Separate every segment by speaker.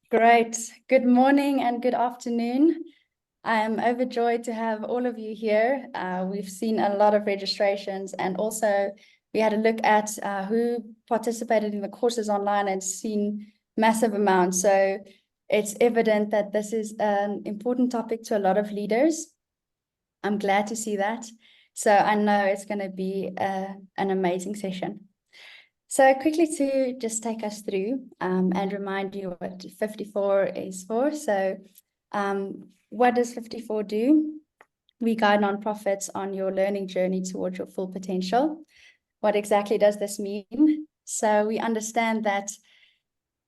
Speaker 1: Great. Good morning and good afternoon. I am overjoyed to have all of you here. We've seen a lot of registrations, and also we had a look at who participated in the courses online and seen massive amounts. So it's evident that this is an important topic to a lot of leaders. I'm glad to see that. So I know it's going to be an amazing session. So quickly to just take us through and remind you what 54 is for. So what does 54 do? We guide nonprofits on your learning journey towards your full potential. What exactly does this mean? So we understand that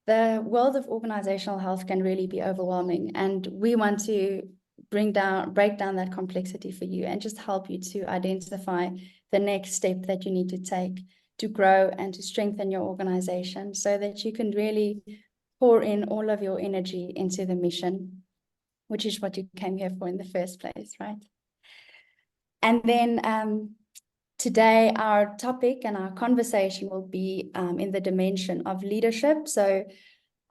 Speaker 1: the world of organizational health can really be overwhelming, and we want to break down that complexity for you and just help you to identify the next step that you need to take to grow and to strengthen your organization so that you can really pour in all of your energy into the mission, which is what you came here for in the first place, right? And then today our topic and our conversation will be in the dimension of leadership. So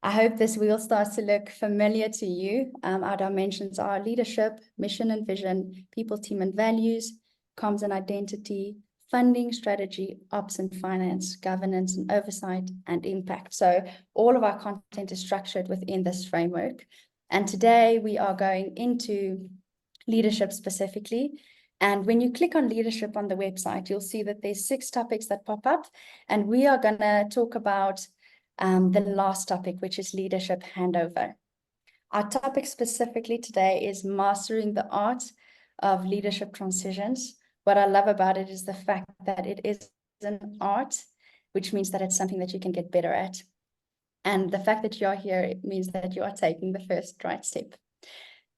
Speaker 1: I hope this wheel starts to look familiar to you. Our dimensions are leadership, mission and vision, people, team and values, comms and identity, funding, strategy, ops and finance, governance and oversight, and impact. So all of our content is structured within this framework. And today we are going into leadership specifically. And when you click on leadership on the website, you'll see that there's 6 topics that pop up. And we are going to talk about the last topic, which is leadership handover. Our topic specifically today is mastering the art of leadership transitions. What I love about it is the fact that it is an art, which means that it's something that you can get better at. And the fact that you're here, it means that you are taking the first right step.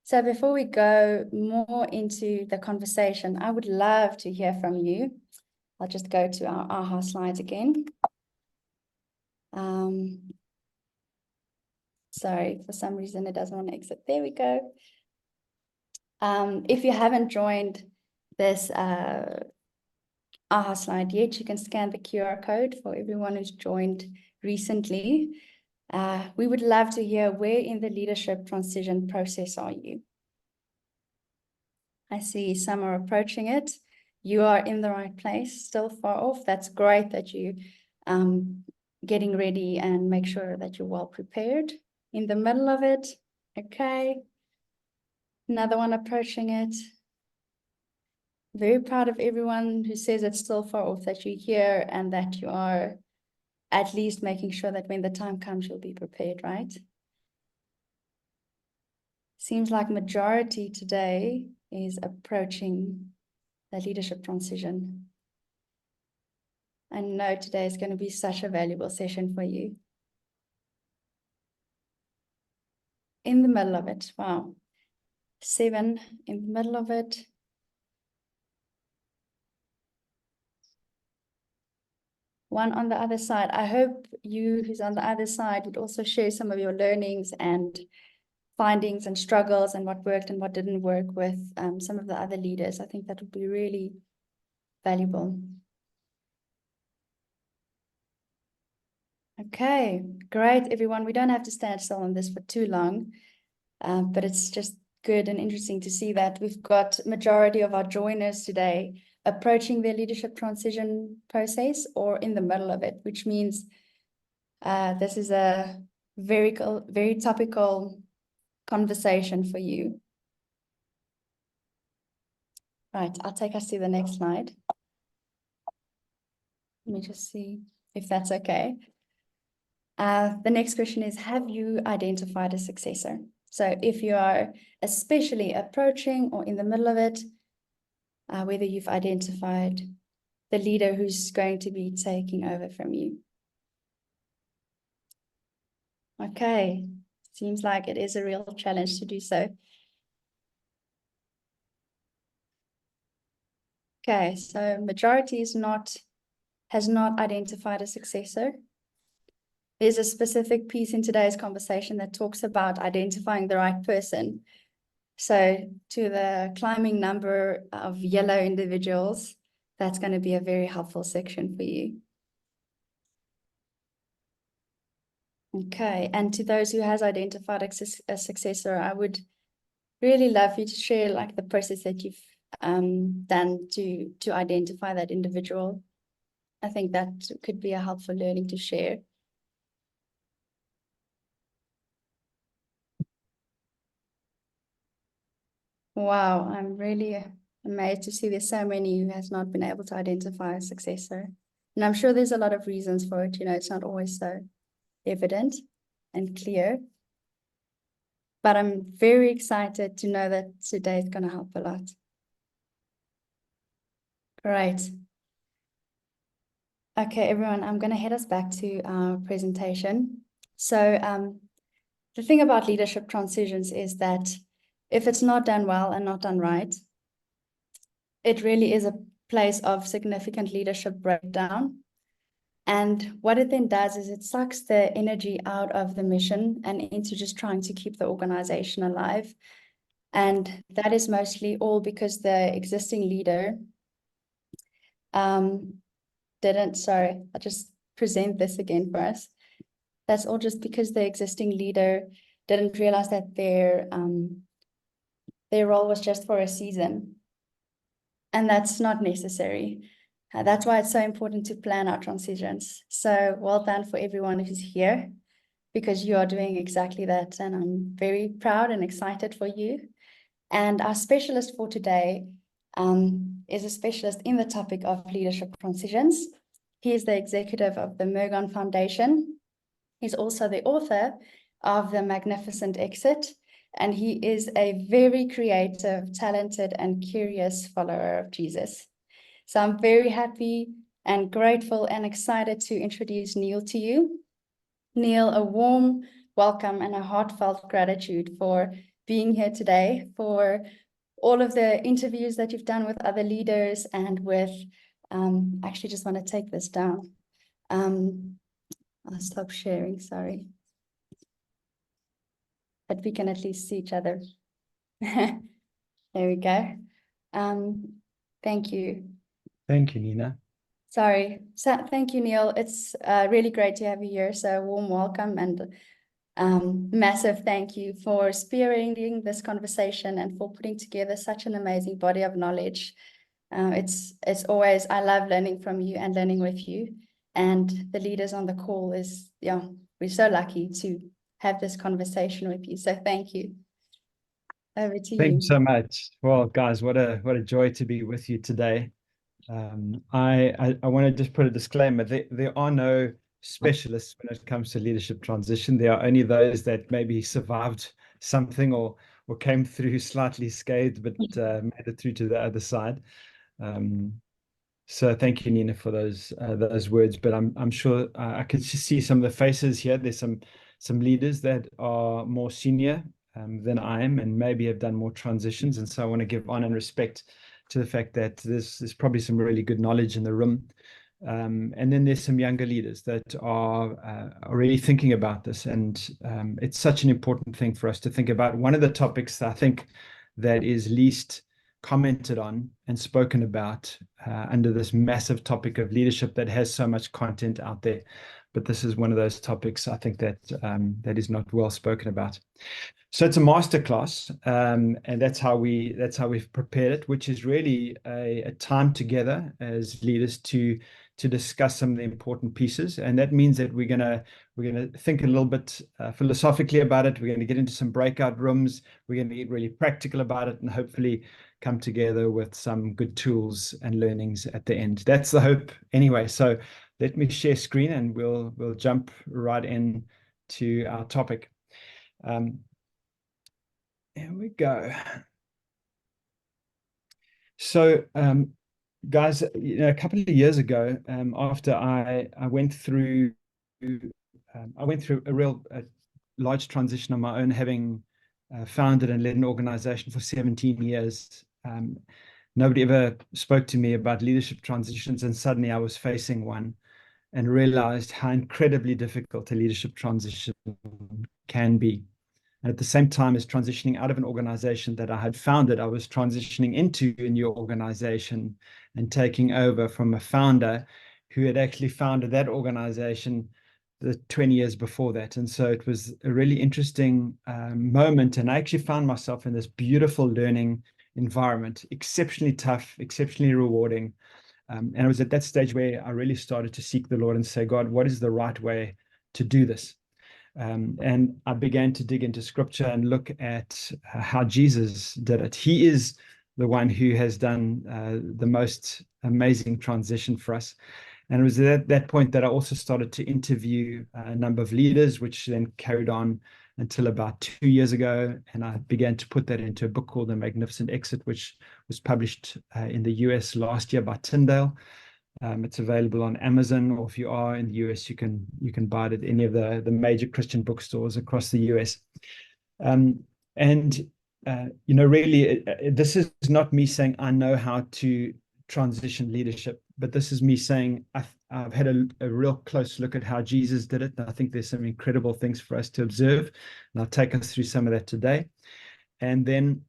Speaker 1: So before we go more into the conversation, I would love to hear from you. I'll just go to our AHA slides again. Sorry, for some reason it doesn't want to exit. There we go. If you haven't joined this AHA slide yet, you can scan the QR code for everyone who's joined recently. We would love to hear, where in the leadership transition process are you? I see some are approaching it. You are in the right place, still far off. That's great that you getting ready and make sure that you're well prepared. In the middle of it, okay. Another one approaching it. Very proud of everyone who says it's still far off, that you're here and that you are at least making sure that when the time comes, you'll be prepared, right? Seems like majority today is approaching the leadership transition. I know today is going to be such a valuable session for you. In the middle of it, wow. 7 in the middle of it. One on the other side. I hope you who's on the other side would also share some of your learnings and findings and struggles and what worked and what didn't work with some of the other leaders. I think that would be really valuable. Okay, great, everyone. We don't have to stand still on this for too long, but it's just good and interesting to see that we've got majority of our joiners today approaching their leadership transition process or in the middle of it, which means this is a very topical conversation for you. Right, I'll take us to the next slide. Let me just see if that's okay. The next question is, have you identified a successor? So if you are especially approaching or in the middle of it, whether you've identified the leader who's going to be taking over from you. Okay, seems like it is a real challenge to do so. Okay, so majority has not identified a successor. There's a specific piece in today's conversation that talks about identifying the right person. So to the climbing number of yellow individuals, that's going to be a very helpful section for you. Okay, and to those who has identified a successor, I would really love you to share like the process that you've done to identify that individual. I think that could be a helpful learning to share. Wow, I'm really amazed to see there's so many who has not been able to identify a successor. And I'm sure there's a lot of reasons for it. You know, it's not always so evident and clear. But I'm very excited to know that today is going to help a lot. Great. Okay, everyone, I'm going to head us back to our presentation. So the thing about leadership transitions is that if it's not done well and not done right, it really is a place of significant leadership breakdown. And what it then does is it sucks the energy out of the mission and into just trying to keep the organization alive. And that is mostly all because the existing leader sorry, I'll just present this again for us. That's all just because the existing leader didn't realize that their role was just for a season. And that's not necessary. That's why it's so important to plan our transitions. So well done for everyone who's here, because you are doing exactly that. And I'm very proud and excited for you. And our specialist for today is a specialist in the topic of leadership transitions. He is the executive of the Mergon Foundation. He's also the author of The Magnificent Exit, and he is a very creative, talented, and curious follower of Jesus. So I'm very happy and grateful and excited to introduce Neil to you. Neil, a warm welcome and a heartfelt gratitude for being here today, for all of the interviews that you've done with other leaders and with, actually just want to take this down. I'll stop sharing, sorry. But we can at least see each other. There we go. Thank you.
Speaker 2: Thank you, Nina.
Speaker 1: Sorry. So thank you, Neil. It's really great to have you here. So warm welcome and massive thank you for spearheading this conversation and for putting together such an amazing body of knowledge. It's always, I love learning from you and learning with you. And the leaders on the call we're so lucky to have this conversation with you. So thank you. Over to you.
Speaker 2: Thank you so much. Well, guys, what a joy to be with you today. I want to just put a disclaimer. There are no specialists when it comes to leadership transition. There are only those that maybe survived something or came through slightly scathed, but made it through to the other side. So thank you, Nina, for those words. But I'm sure I can see some of the faces here. There's some leaders that are more senior than I am, and maybe have done more transitions. And so I want to give honor and respect to the fact that there's probably some really good knowledge in the room. And then there's some younger leaders that are really thinking about this. And it's such an important thing for us to think about. One of the topics I think that is least commented on and spoken about under this massive topic of leadership that has so much content out there. But this is one of those topics I think that is not well spoken about. So it's a masterclass, and that's how we've prepared it, which is really a time together as leaders to discuss some of the important pieces. And that means that we're gonna think a little bit philosophically about it. We're going to get into some breakout rooms. We're going to get really practical about it, and hopefully come together with some good tools and learnings at the end. That's the hope anyway. So let me share screen and we'll jump right in to our topic. Here we go. So guys, a couple of years ago, after I went through a real large transition on my own, having founded and led an organization for 17 years. Nobody ever spoke to me about leadership transitions, and suddenly I was facing one and realized how incredibly difficult a leadership transition can be. And at the same time as transitioning out of an organization that I had founded, I was transitioning into a new organization and taking over from a founder who had actually founded that organization the 20 years before that. And so it was a really interesting moment. And I actually found myself in this beautiful learning environment, exceptionally tough, exceptionally rewarding. And it was at that stage where I really started to seek the Lord and say, God, what is the right way to do this? And I began to dig into scripture and look at how Jesus did it. He is the one who has done the most amazing transition for us. And it was at that point that I also started to interview a number of leaders, which then carried on until about 2 years ago. And I began to put that into a book called The Magnificent Exit, which was published in the US last year by Tyndale. It's available on Amazon, or if you are in the US, you can buy it at any of the major Christian bookstores across the US. Really, this is not me saying I know how to transition leadership, but this is me saying I've had a real close look at how Jesus did it. And I think there's some incredible things for us to observe, and I'll take us through some of that today. And then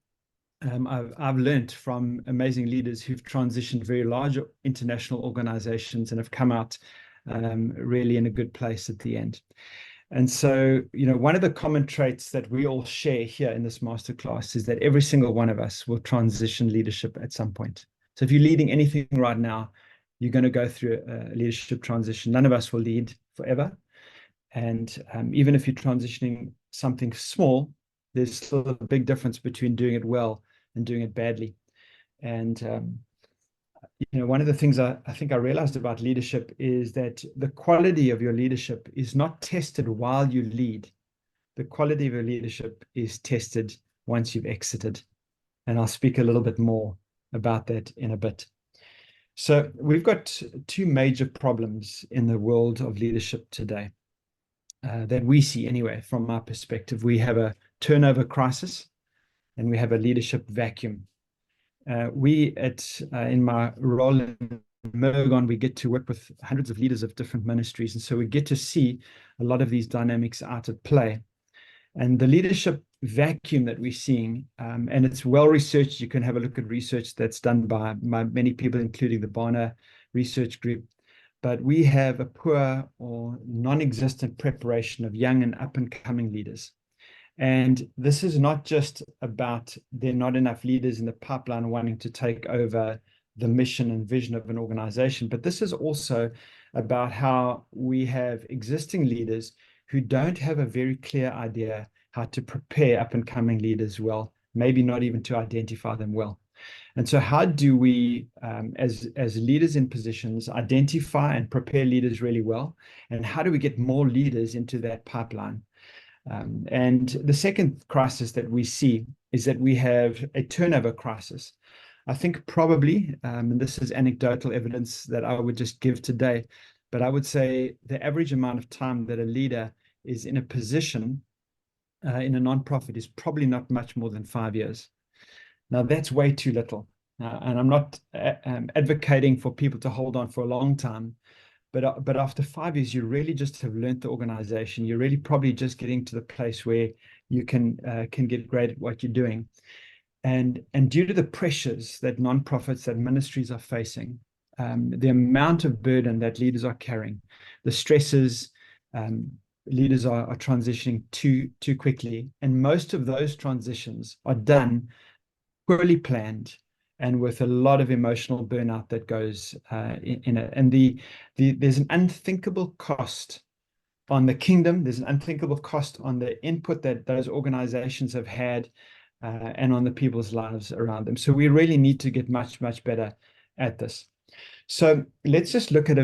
Speaker 2: I've learned from amazing leaders who've transitioned very large international organizations and have come out really in a good place at the end. And so, one of the common traits that we all share here in this masterclass is that every single one of us will transition leadership at some point. So if you're leading anything right now, you're going to go through a leadership transition. None of us will lead forever. And even if you're transitioning something small, there's still a big difference between doing it well and doing it badly. And one of the things I think I realized about leadership is that the quality of your leadership is not tested while you lead. The quality of your leadership is tested once you've exited. And I'll speak a little bit more about that in a bit. So we've got two major problems in the world of leadership today that we see anyway, from my perspective. We have a turnover crisis and we have a leadership vacuum. In my role in Mergon, we get to work with hundreds of leaders of different ministries. And so we get to see a lot of these dynamics out at play. And the leadership vacuum that we're seeing, and it's well researched. You can have a look at research that's done by many people, including the Barna Research Group. But we have a poor or non-existent preparation of young and up-and-coming leaders. And this is not just about there not enough leaders in the pipeline wanting to take over the mission and vision of an organization, but this is also about how we have existing leaders who don't have a very clear idea how to prepare up-and-coming leaders well, maybe not even to identify them well. And so how do we, as leaders in positions, identify and prepare leaders really well? And how do we get more leaders into that pipeline? And the second crisis that we see is that we have a turnover crisis. I think probably, and this is anecdotal evidence that I would just give today, but I would say the average amount of time that a leader is in a position in a nonprofit is probably not much more than 5 years. Now, that's way too little. And I'm not advocating for people to hold on for a long time. But after 5 years, you really just have learned the organization. You're really probably just getting to the place where you can get great at what you're doing. And due to the pressures that nonprofits, that ministries are facing, the amount of burden that leaders are carrying, the stresses, leaders are transitioning too quickly. And most of those transitions are done poorly planned, and with a lot of emotional burnout that goes in it. And there's an unthinkable cost on the kingdom. There's an unthinkable cost on the input that those organizations have had and on the people's lives around them. So we really need to get much, much better at this. So let's just look at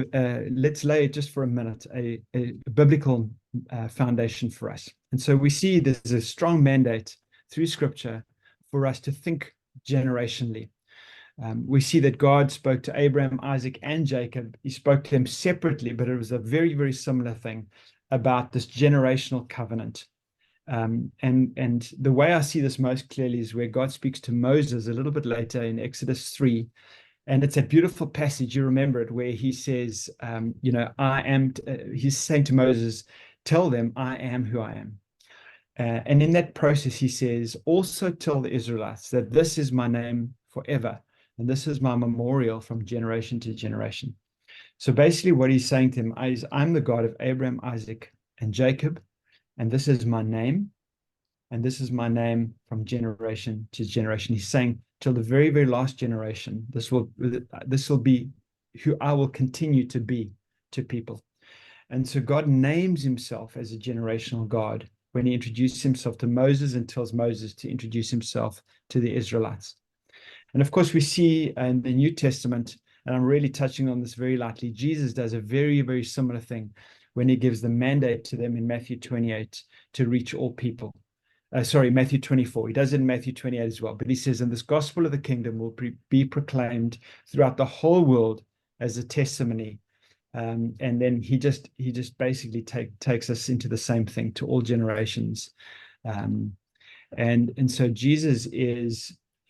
Speaker 2: let's lay just for a minute a biblical foundation for us. And so we see there's a strong mandate through scripture for us to think generationally. We see that God spoke to Abraham, Isaac, and Jacob. He spoke to them separately, but it was a very, very similar thing about this generational covenant. And the way I see this most clearly is where God speaks to Moses a little bit later in Exodus 3. And it's a beautiful passage. You remember it, where he says, he's saying to Moses, tell them I am who I am. And in that process, he says, also tell the Israelites that this is my name forever. And this is my memorial from generation to generation. So basically what he's saying to him is, I'm the God of Abraham, Isaac, and Jacob, and this is my name, and this is my name from generation to generation. He's saying till the very, very last generation, this will be who I will continue to be to people. And so God names himself as a generational God when he introduces himself to Moses and tells Moses to introduce himself to the Israelites. And of course, we see in the New Testament, and I'm really touching on this very lightly, Jesus does a very, very similar thing when he gives the mandate to them in Matthew 28 to reach all people. Matthew 24. He does it in Matthew 28 as well. But he says, and this gospel of the kingdom will be proclaimed throughout the whole world as a testimony. And then he just basically takes us into the same thing to all generations. And so Jesus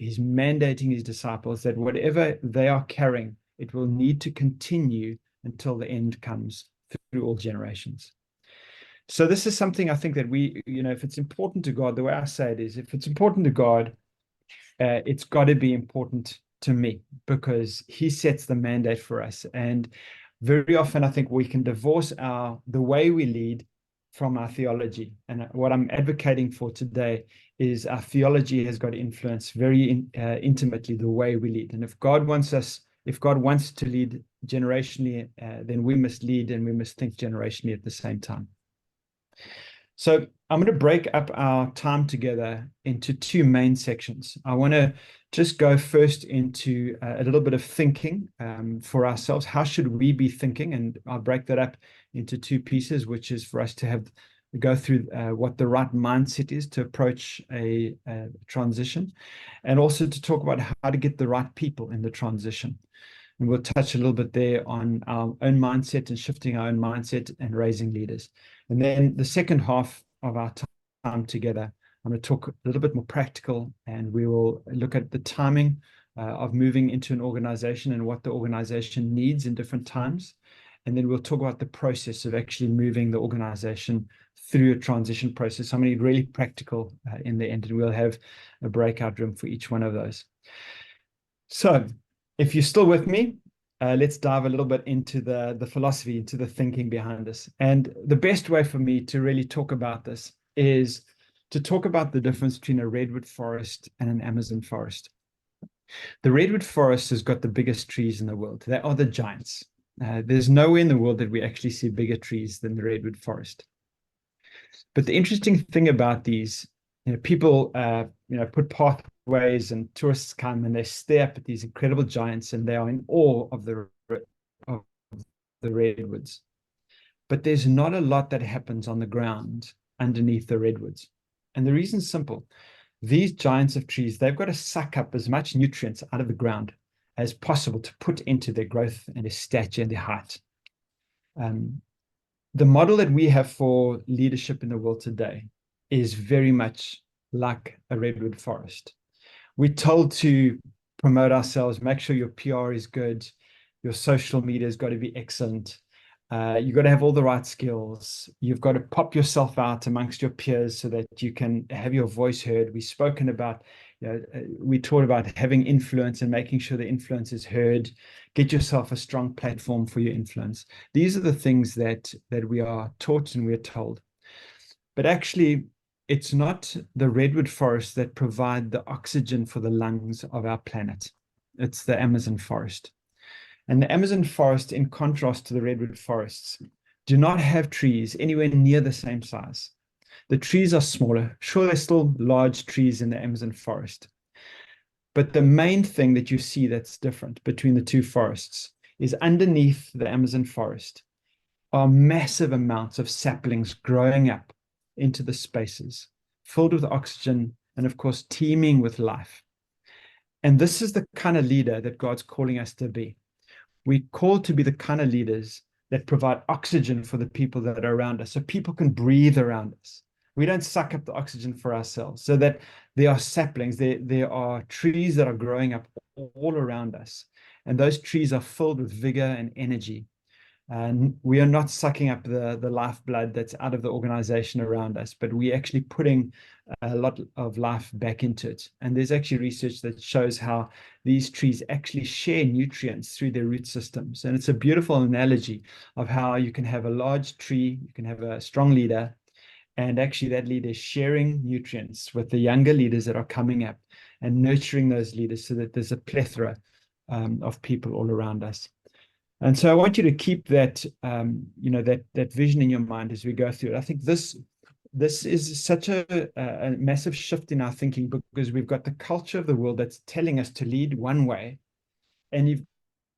Speaker 2: he's mandating his disciples that whatever they are carrying, it will need to continue until the end comes through all generations. So this is something I think that we, if it's important to God, the way I say it is, if it's important to God, it's got to be important to me, because he sets the mandate for us. And very often I think we can divorce the way we lead from our theology. And what I'm advocating for today is our theology has got to influence very intimately the way we lead. And if God wants to lead generationally, then we must lead and we must think generationally at the same time. So I'm going to break up our time together into two main sections. I want to just go first into a little bit of thinking for ourselves. How should we be thinking? And I'll break that up into two pieces, which is for us to go through what the right mindset is to approach a transition, and also to talk about how to get the right people in the transition. And we'll touch a little bit there on our own mindset and shifting our own mindset and raising leaders. And then the second half of our time together, I'm going to talk a little bit more practical, and we will look at the timing of moving into an organization and what the organization needs in different times. And then we'll talk about the process of actually moving the organization through a transition process. I'm going to get really practical in the end, and we'll have a breakout room for each one of those. So if you're still with me, let's dive a little bit into the philosophy, into the thinking behind this. And the best way for me to really talk about this is to talk about the difference between a redwood forest and an Amazon forest. The redwood forest has got the biggest trees in the world. They are the giants. There's nowhere in the world that we actually see bigger trees than the redwood forest. But the interesting thing about these, people, put pathways, and tourists come and they stare up at these incredible giants, and they are in awe of the redwoods. But there's not a lot that happens on the ground underneath the redwoods. And the reason's simple. These giants of trees, they've got to suck up as much nutrients out of the ground as possible to put into their growth and their stature and their height. The model that we have for leadership in the world today is very much like a redwood forest. We're told to promote ourselves, make sure your PR is good, your social media has got to be excellent. You've got to have all the right skills. You've got to pop yourself out amongst your peers so that you can have your voice heard. We've spoken about, we taught about having influence and making sure the influence is heard. Get yourself a strong platform for your influence. These are the things that we are taught and we're told. But actually, it's not the redwood forests that provide the oxygen for the lungs of our planet. It's the Amazon forest. And the Amazon forest, in contrast to the redwood forests, do not have trees anywhere near the same size. The trees are smaller. Sure, there's still large trees in the Amazon forest. But the main thing that you see that's different between the two forests is underneath the Amazon forest are massive amounts of saplings growing up into the spaces, filled with oxygen and, of course, teeming with life. And this is the kind of leader that God's calling us to be. We're called to be the kind of leaders that provide oxygen for the people that are around us, so people can breathe around us. We don't suck up the oxygen for ourselves, so that there are saplings, there are trees that are growing up all around us. And those trees are filled with vigor and energy And we are not sucking up the lifeblood that's out of the organization around us, but we're actually putting a lot of life back into it. And there's actually research that shows how these trees actually share nutrients through their root systems. And it's a beautiful analogy of how you can have a large tree, you can have a strong leader, and actually that leader is sharing nutrients with the younger leaders that are coming up and nurturing those leaders so that there's a plethora of people all around us. And so I want you to keep that, that vision in your mind as we go through it. I think this is such a massive shift in our thinking, because we've got the culture of the world that's telling us to lead one way, and you've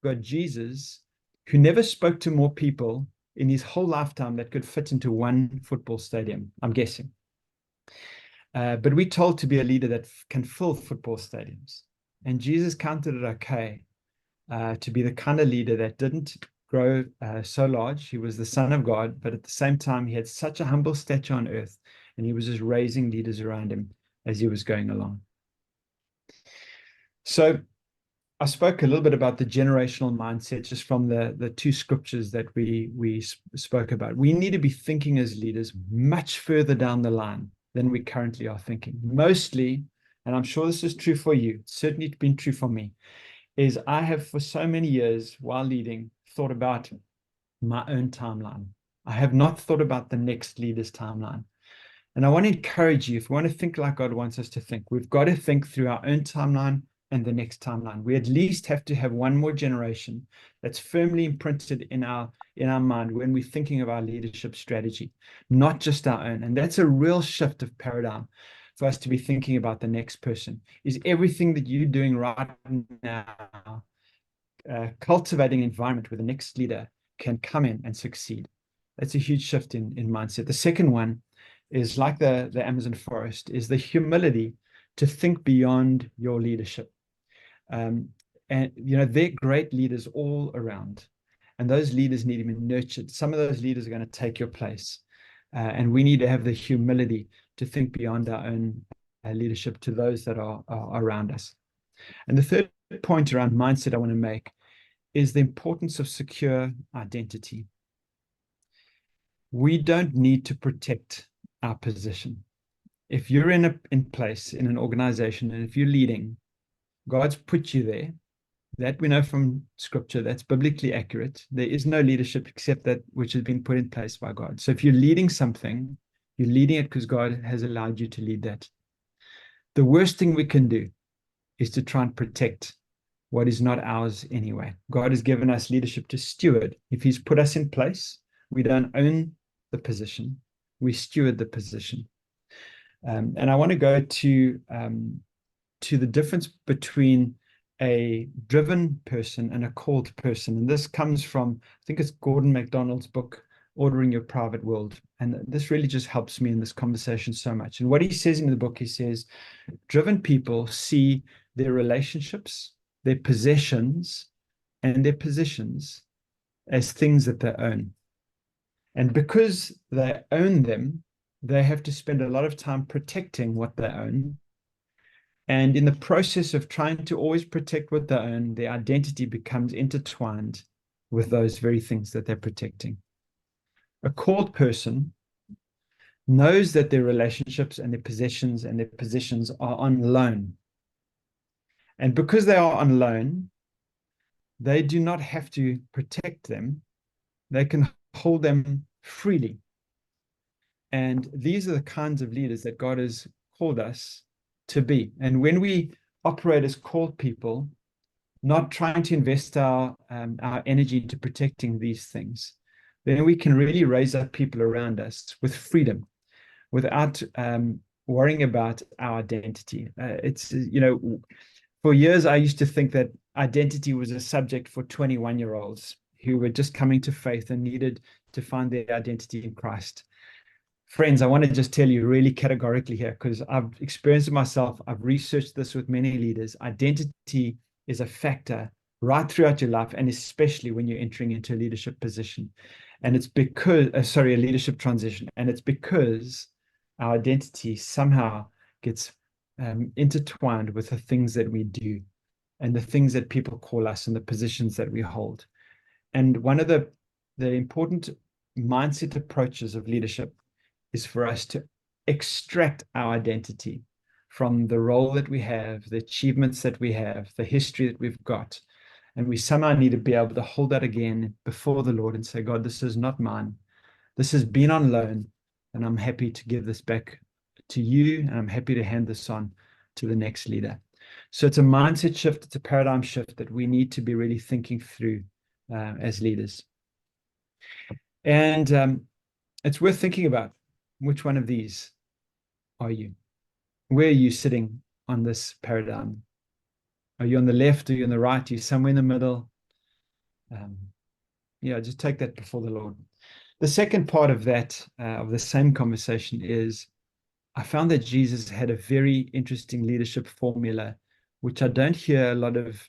Speaker 2: got Jesus, who never spoke to more people in his whole lifetime that could fit into one football stadium, I'm guessing. But we're told to be a leader that can fill football stadiums. And Jesus counted it okay to be the kind of leader that didn't grow so large. He was the Son of God, but at the same time, he had such a humble stature on earth, and he was just raising leaders around him as he was going along. So I spoke a little bit about the generational mindset just from the two scriptures that we spoke about. We need to be thinking as leaders much further down the line than we currently are thinking. Mostly, and I'm sure this is true for you, it's certainly been true for me, is I have for so many years while leading thought about my own timeline. I have not thought about the next leader's timeline. And I want to encourage you, if we want to think like God wants us to think, we've got to think through our own timeline and the next timeline. We at least have to have one more generation that's firmly imprinted in our mind when we're thinking of our leadership strategy, not just our own. And that's a real shift of paradigm for us to be thinking about the next person. Is everything that you're doing right now cultivating an environment where the next leader can come in and succeed? That's a huge shift in mindset. The second one is like the Amazon forest, is the humility to think beyond your leadership. And they're great leaders all around, and those leaders need to be nurtured. Some of those leaders are going to take your place, and we need to have the humility to think beyond our own leadership to those that are around us. And the third point around mindset I want to make is the importance of secure identity. We don't need to protect our position. If you're in place in an organization, and if you're leading, God's put you there. That we know from scripture, that's biblically accurate. There is no leadership except that which has been put in place by God. So if you're leading something, you're leading it because God has allowed you to lead that. The worst thing we can do is to try and protect what is not ours anyway. God has given us leadership to steward. If he's put us in place, we don't own the position, we steward the position. And I want to go to the difference between a driven person and a called person. And this comes from, I think it's Gordon MacDonald's book, Ordering Your Private World. And this really just helps me in this conversation so much. And what he says in the book, he says, driven people see their relationships, their possessions, and their positions as things that they own. And because they own them, they have to spend a lot of time protecting what they own. And in the process of trying to always protect what they own, their identity becomes intertwined with those very things that they're protecting. A called person knows that their relationships and their possessions and their positions are on loan. And because they are on loan, they do not have to protect them. They can hold them freely. And these are the kinds of leaders that God has called us to be. And when we operate as called people, not trying to invest our energy into protecting these things, then we can really raise up people around us with freedom, without worrying about our identity. For years I used to think that identity was a subject for 21-year-olds who were just coming to faith and needed to find their identity in Christ. Friends, I want to just tell you really categorically here, because I've experienced it myself. I've researched this with many leaders. Identity is a factor right throughout your life, and especially when you're entering into a leadership position. And it's because, a leadership transition. And it's because our identity somehow gets intertwined with the things that we do and the things that people call us and the positions that we hold. And one of the the important mindset approaches of leadership is for us to extract our identity from the role that we have, the achievements that we have, the history that we've got. And we somehow need to be able to hold that again before the Lord and say, God, this is not mine. This has been on loan, and I'm happy to give this back to you, and I'm happy to hand this on to the next leader. So it's a mindset shift, it's a paradigm shift that we need to be really thinking through as leaders. And it's worth thinking about, which one of these are you? Where are you sitting on this paradigm? Are you on the left? Are you on the right? Are you somewhere in the middle? Just take that before the Lord. The second part of that, of the same conversation, is I found that Jesus had a very interesting leadership formula, which I don't hear a lot of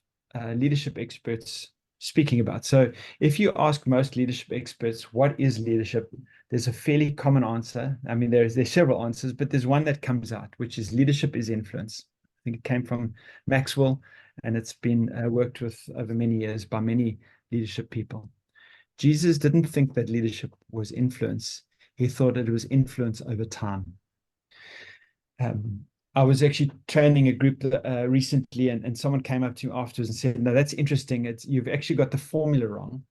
Speaker 2: leadership experts speaking about. So if you ask most leadership experts, what is leadership? There's a fairly common answer. I mean, there's several answers, but there's one that comes out, which is leadership is influence. I think it came from Maxwell, and it's been worked with over many years by many leadership people. Jesus didn't think that leadership was influence. He thought it was influence over time. I was actually training a group recently, and someone came up to me afterwards and said, no, that's interesting. You've actually got the formula wrong.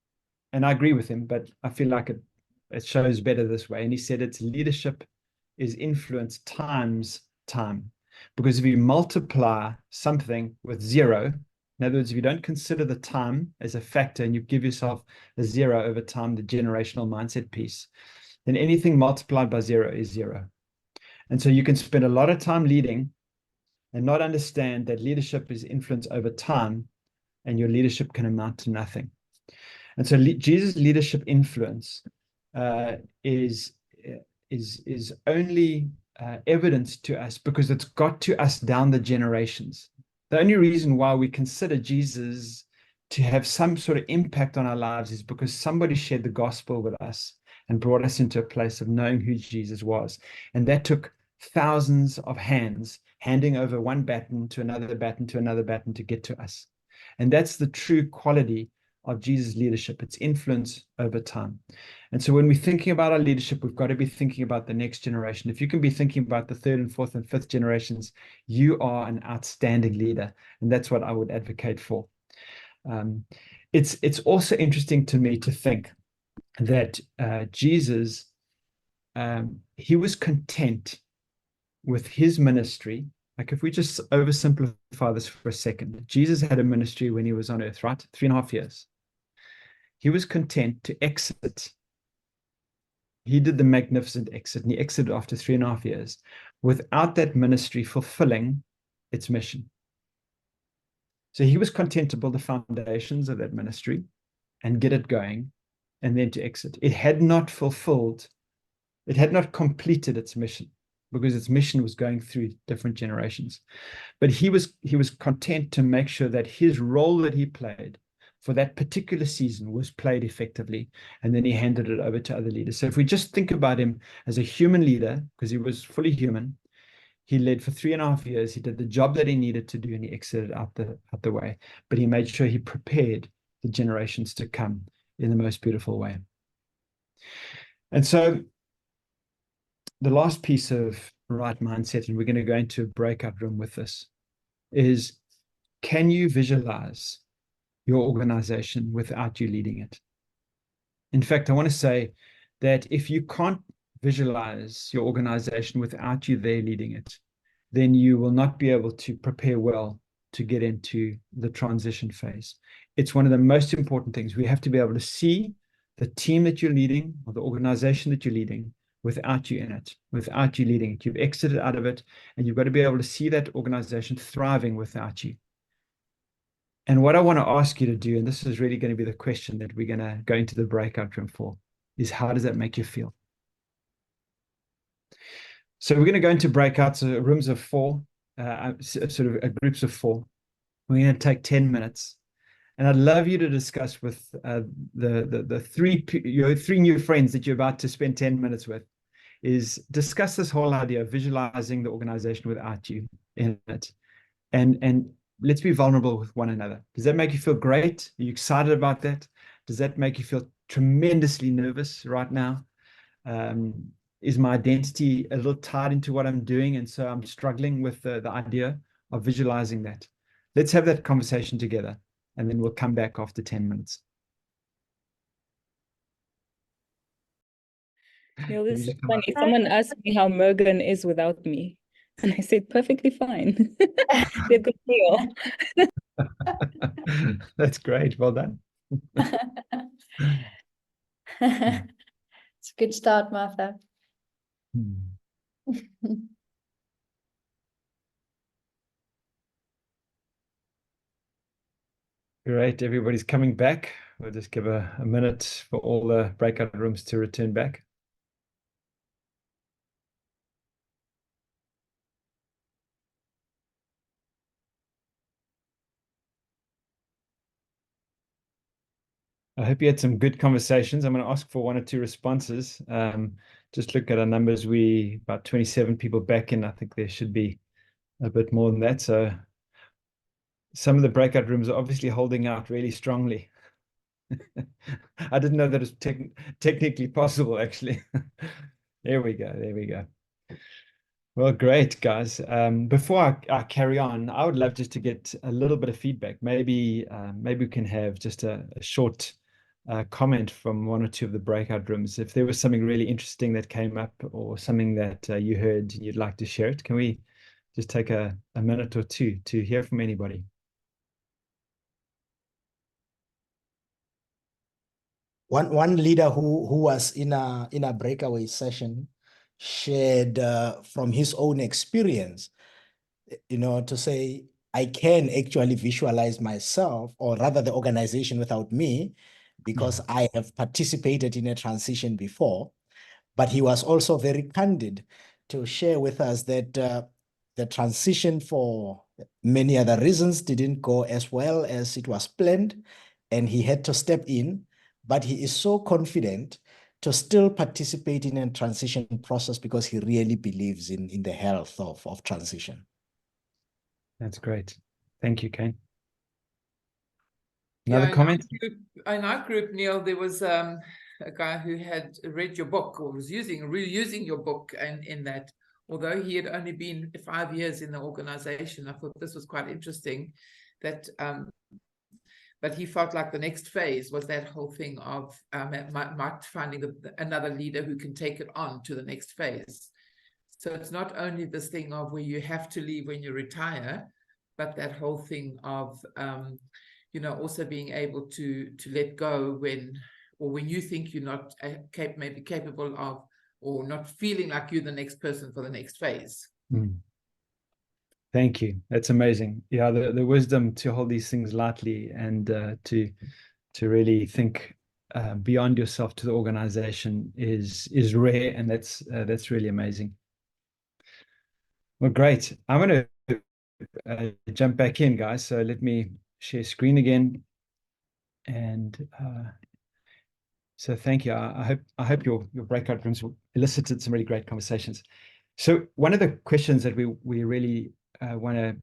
Speaker 2: And I agree with him, but I feel like it shows better this way. And he said it's leadership is influence times time. Because if you multiply something with 0, in other words, if you don't consider the time as a factor and you give yourself a 0 over time, the generational mindset piece, then anything multiplied by 0 is 0. And so you can spend a lot of time leading and not understand that leadership is influence over time, and your leadership can amount to nothing. And so Jesus' leadership influence is only evidence to us because it's got to us down the generations. The only reason why we consider Jesus to have some sort of impact on our lives is because somebody shared the gospel with us and brought us into a place of knowing who Jesus was. And that took thousands of hands handing over one baton to another baton to another baton to get to us. And that's the true quality of Jesus' leadership. It's influence over time. And so when we're thinking about our leadership, we've got to be thinking about the next generation. If you can be thinking about the 3rd and 4th and 5th generations, you are an outstanding leader. And that's what I would advocate for. It's also interesting to me to think that Jesus, he was content with his ministry. Like if we just oversimplify this for a second, Jesus had a ministry when he was on earth, right? 3.5 years. He was content to exit. He did the magnificent exit, and he exited after 3.5 years without that ministry fulfilling its mission. So he was content to build the foundations of that ministry and get it going, and then to exit. It had not completed its mission, because its mission was going through different generations. But he was content to make sure that his role that he played for that particular season was played effectively, and then he handed it over to other leaders. So if we just think about him as a human leader, because he was fully human, he led for 3.5 years. He did the job that he needed to do, and he exited out the way. But he made sure he prepared the generations to come in the most beautiful way. And so the last piece of right mindset, and we're going to go into a breakout room with this, is can you visualize your organization without you leading it? In fact, I want to say that if you can't visualize your organization without you there leading it, then you will not be able to prepare well to get into the transition phase. It's one of the most important things. We have to be able to see the team that you're leading, or the organization that you're leading, without you in it, without you leading it. You've exited out of it, and you've got to be able to see that organization thriving without you. And what I want to ask you to do, and this is really going to be the question that we're going to go into the breakout room for, is how does that make you feel? So we're going to go into breakouts, rooms of 4, sort of groups of 4. We're going to take 10 minutes. And I'd love you to discuss with your 3 new friends that you're about to spend 10 minutes with, is discuss this whole idea of visualizing the organization without you in it. And let's be vulnerable with one another. Does that make you feel great? Are you excited about that? Does that make you feel tremendously nervous right now. Is my identity a little tied into what I'm doing? And so I'm struggling with the idea of visualizing that. Let's have that conversation together, and then we'll come back after 10 minutes.
Speaker 3: Neil, this is funny. Someone asked me how Morgan is without me, and I said perfectly fine. They've got Neil.
Speaker 2: That's great. Well done.
Speaker 1: It's a good start, Martha.
Speaker 2: Great. Everybody's coming back. We'll just give a minute for all the breakout rooms to return back. I hope you had some good conversations. I'm going to ask for 1 or 2 responses. Just look at our numbers. We about 27 people back in. I think there should be a bit more than that. So some of the breakout rooms are obviously holding out really strongly. I didn't know that it's technically possible, actually. There we go. There we go. Well, great, guys. Before I carry on, I would love just to get a little bit of feedback. Maybe we can have just a short comment from 1 or 2 of the breakout rooms. If there was something really interesting that came up or something that you heard and you'd like to share it, can we just take a minute or 2 to hear from anybody?
Speaker 4: One leader who was in a breakaway session shared from his own experience, to say, I can actually visualize myself, or rather the organization, without me, because I have participated in a transition before. But he was also very candid to share with us that the transition, for many other reasons, didn't go as well as it was planned, and he had to step in. But he is so confident to still participate in a transition process because he really believes in the health of transition.
Speaker 2: That's great. Thank you, Kane. Another comment?
Speaker 5: In our group, Neil, there was a guy who had read your book, or was reusing your book, and in that, although he had only been 5 years in the organization, I thought this was quite interesting, that but he felt like the next phase was that whole thing of finding another leader who can take it on to the next phase. So it's not only this thing of where you have to leave when you retire, but that whole thing of also being able to let go when you think you're not maybe capable of, or not feeling like you're the next person for the next phase.
Speaker 2: Thank you. That's amazing. Yeah, the wisdom to hold these things lightly and to really think beyond yourself to the organization is rare, and that's really amazing. Well, great. I'm going to jump back in, guys. So let me share screen again. And so thank you. I hope your breakout rooms elicited some really great conversations. So one of the questions that we really want to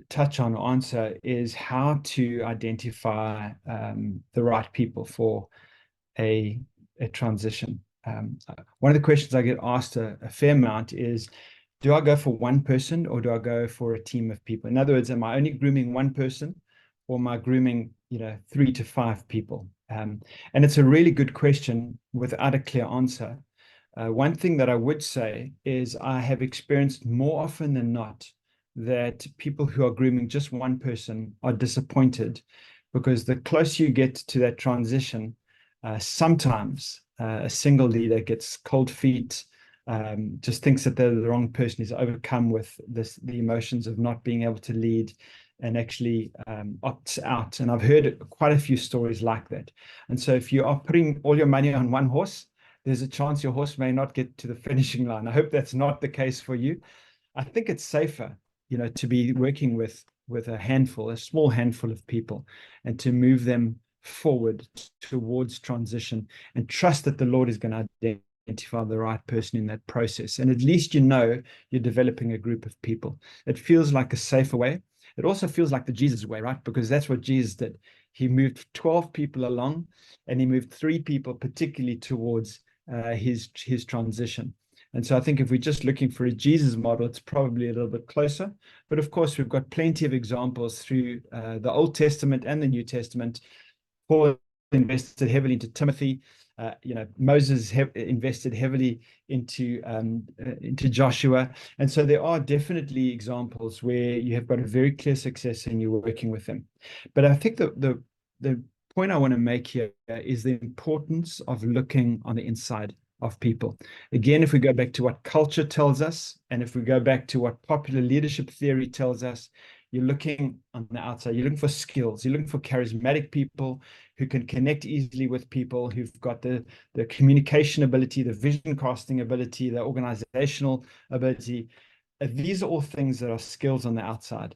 Speaker 2: touch on or answer is how to identify the right people for a transition. One of the questions I get asked a fair amount is, do I go for one person or do I go for a team of people? In other words, am I only grooming one person, or am I grooming 3 to 5 people? And it's a really good question without a clear answer. One thing that I would say is I have experienced more often than not that people who are grooming just one person are disappointed, because the closer you get to that transition, sometimes a single leader gets cold feet, just thinks that they're the wrong person, is overcome with the emotions of not being able to lead, and actually opts out. And I've heard quite a few stories like that. And so if you are putting all your money on one horse, there's a chance your horse may not get to the finishing line. I hope that's not the case for you. I think it's safer, to be working with a small handful of people, and to move them forward towards transition, and trust that the Lord is going to identify the right person in that process. And at least you're developing a group of people. It feels like a safer way. It also feels like the Jesus way, right? Because that's what Jesus did. He moved 12 people along, and he moved 3 people particularly towards his transition. And so I think if we're just looking for a Jesus model, it's probably a little bit closer. But of course, we've got plenty of examples through the Old Testament and the New Testament. Paul invested heavily into Timothy. Moses invested heavily into Joshua. And so there are definitely examples where you have got a very clear success and you're working with them. But I think the point I want to make here is the importance of looking on the inside of people. Again, if we go back to what culture tells us, and if we go back to what popular leadership theory tells us, you're looking on the outside, you're looking for skills, you're looking for charismatic people who can connect easily with people, who've got the communication ability, the vision casting ability, the organizational ability. These are all things that are skills on the outside.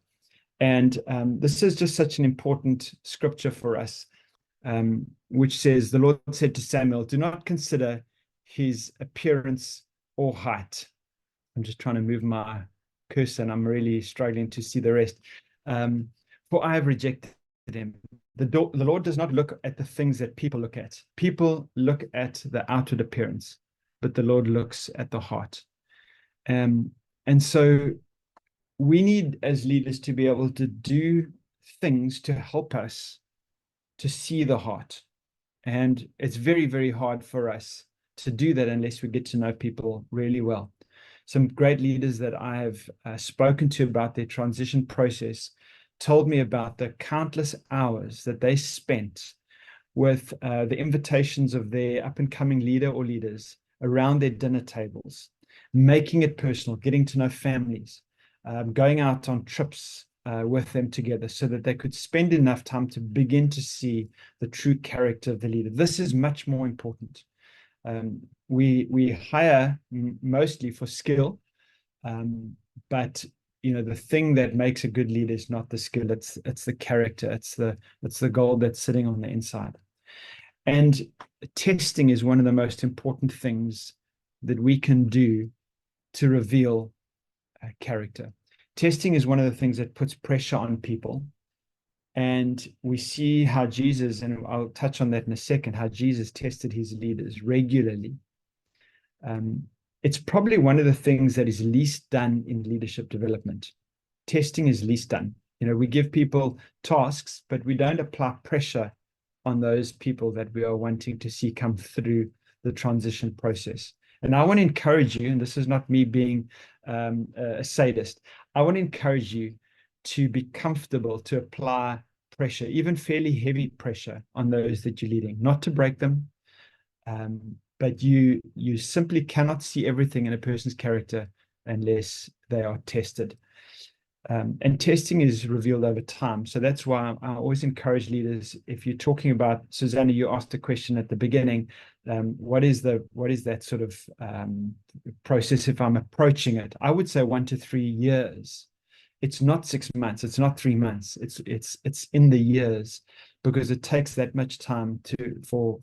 Speaker 2: And this is just such an important scripture for us, which says, the Lord said to Samuel, do not consider his appearance or height. I'm just trying to move my cursor and I'm really struggling to see the rest. For I have rejected him. The Lord does not look at the things that people look at. People look at the outward appearance, but the Lord looks at the heart. And so we need as leaders to be able to do things to help us to see the heart. And it's very, very hard for us to do that unless we get to know people really well. Some great leaders that I have spoken to about their transition process told me about the countless hours that they spent with the invitations of their up-and-coming leader or leaders around their dinner tables, making it personal, getting to know families, going out on trips with them together so that they could spend enough time to begin to see the true character of the leader. This is much more important. We hire mostly for skill, but the thing that makes a good leader is not the skill; it's the character, it's the gold that's sitting on the inside. And testing is one of the most important things that we can do to reveal character. Testing is one of the things that puts pressure on people. And we see how Jesus, and I'll touch on that in a second, how Jesus tested his leaders regularly. It's probably one of the things that is least done in leadership development. Testing is least done. We give people tasks, but we don't apply pressure on those people that we are wanting to see come through the transition process. And I want to encourage you, and this is not me being a sadist, I want to encourage you to be comfortable to apply pressure, even fairly heavy pressure, on those that you're leading, not to break them, but you simply cannot see everything in a person's character unless they are tested. And testing is revealed over time. So that's why I always encourage leaders, if you're talking about, Susanna, you asked a question at the beginning, what is that sort of process if I'm approaching it? I would say 1 to 3 years. It's not 6 months, it's not 3 months, it's in the years, because it takes that much time for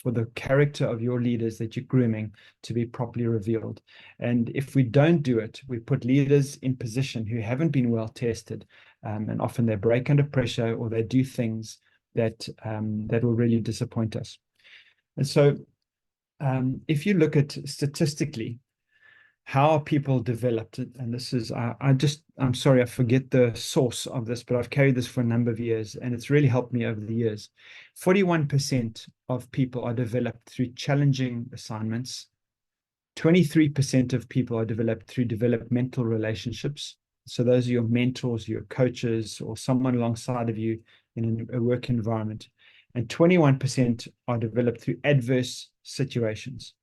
Speaker 2: the character of your leaders that you're grooming to be properly revealed. And if we don't do it, we put leaders in position who haven't been well tested, and often they break under pressure or they do things that will really disappoint us. And so if you look at statistically how are people developed, and this is, I'm sorry, I forget the source of this, but I've carried this for a number of years, and it's really helped me over the years. 41% of people are developed through challenging assignments. 23% of people are developed through developmental relationships. So those are your mentors, your coaches, or someone alongside of you in a work environment. And 21% are developed through adverse situations.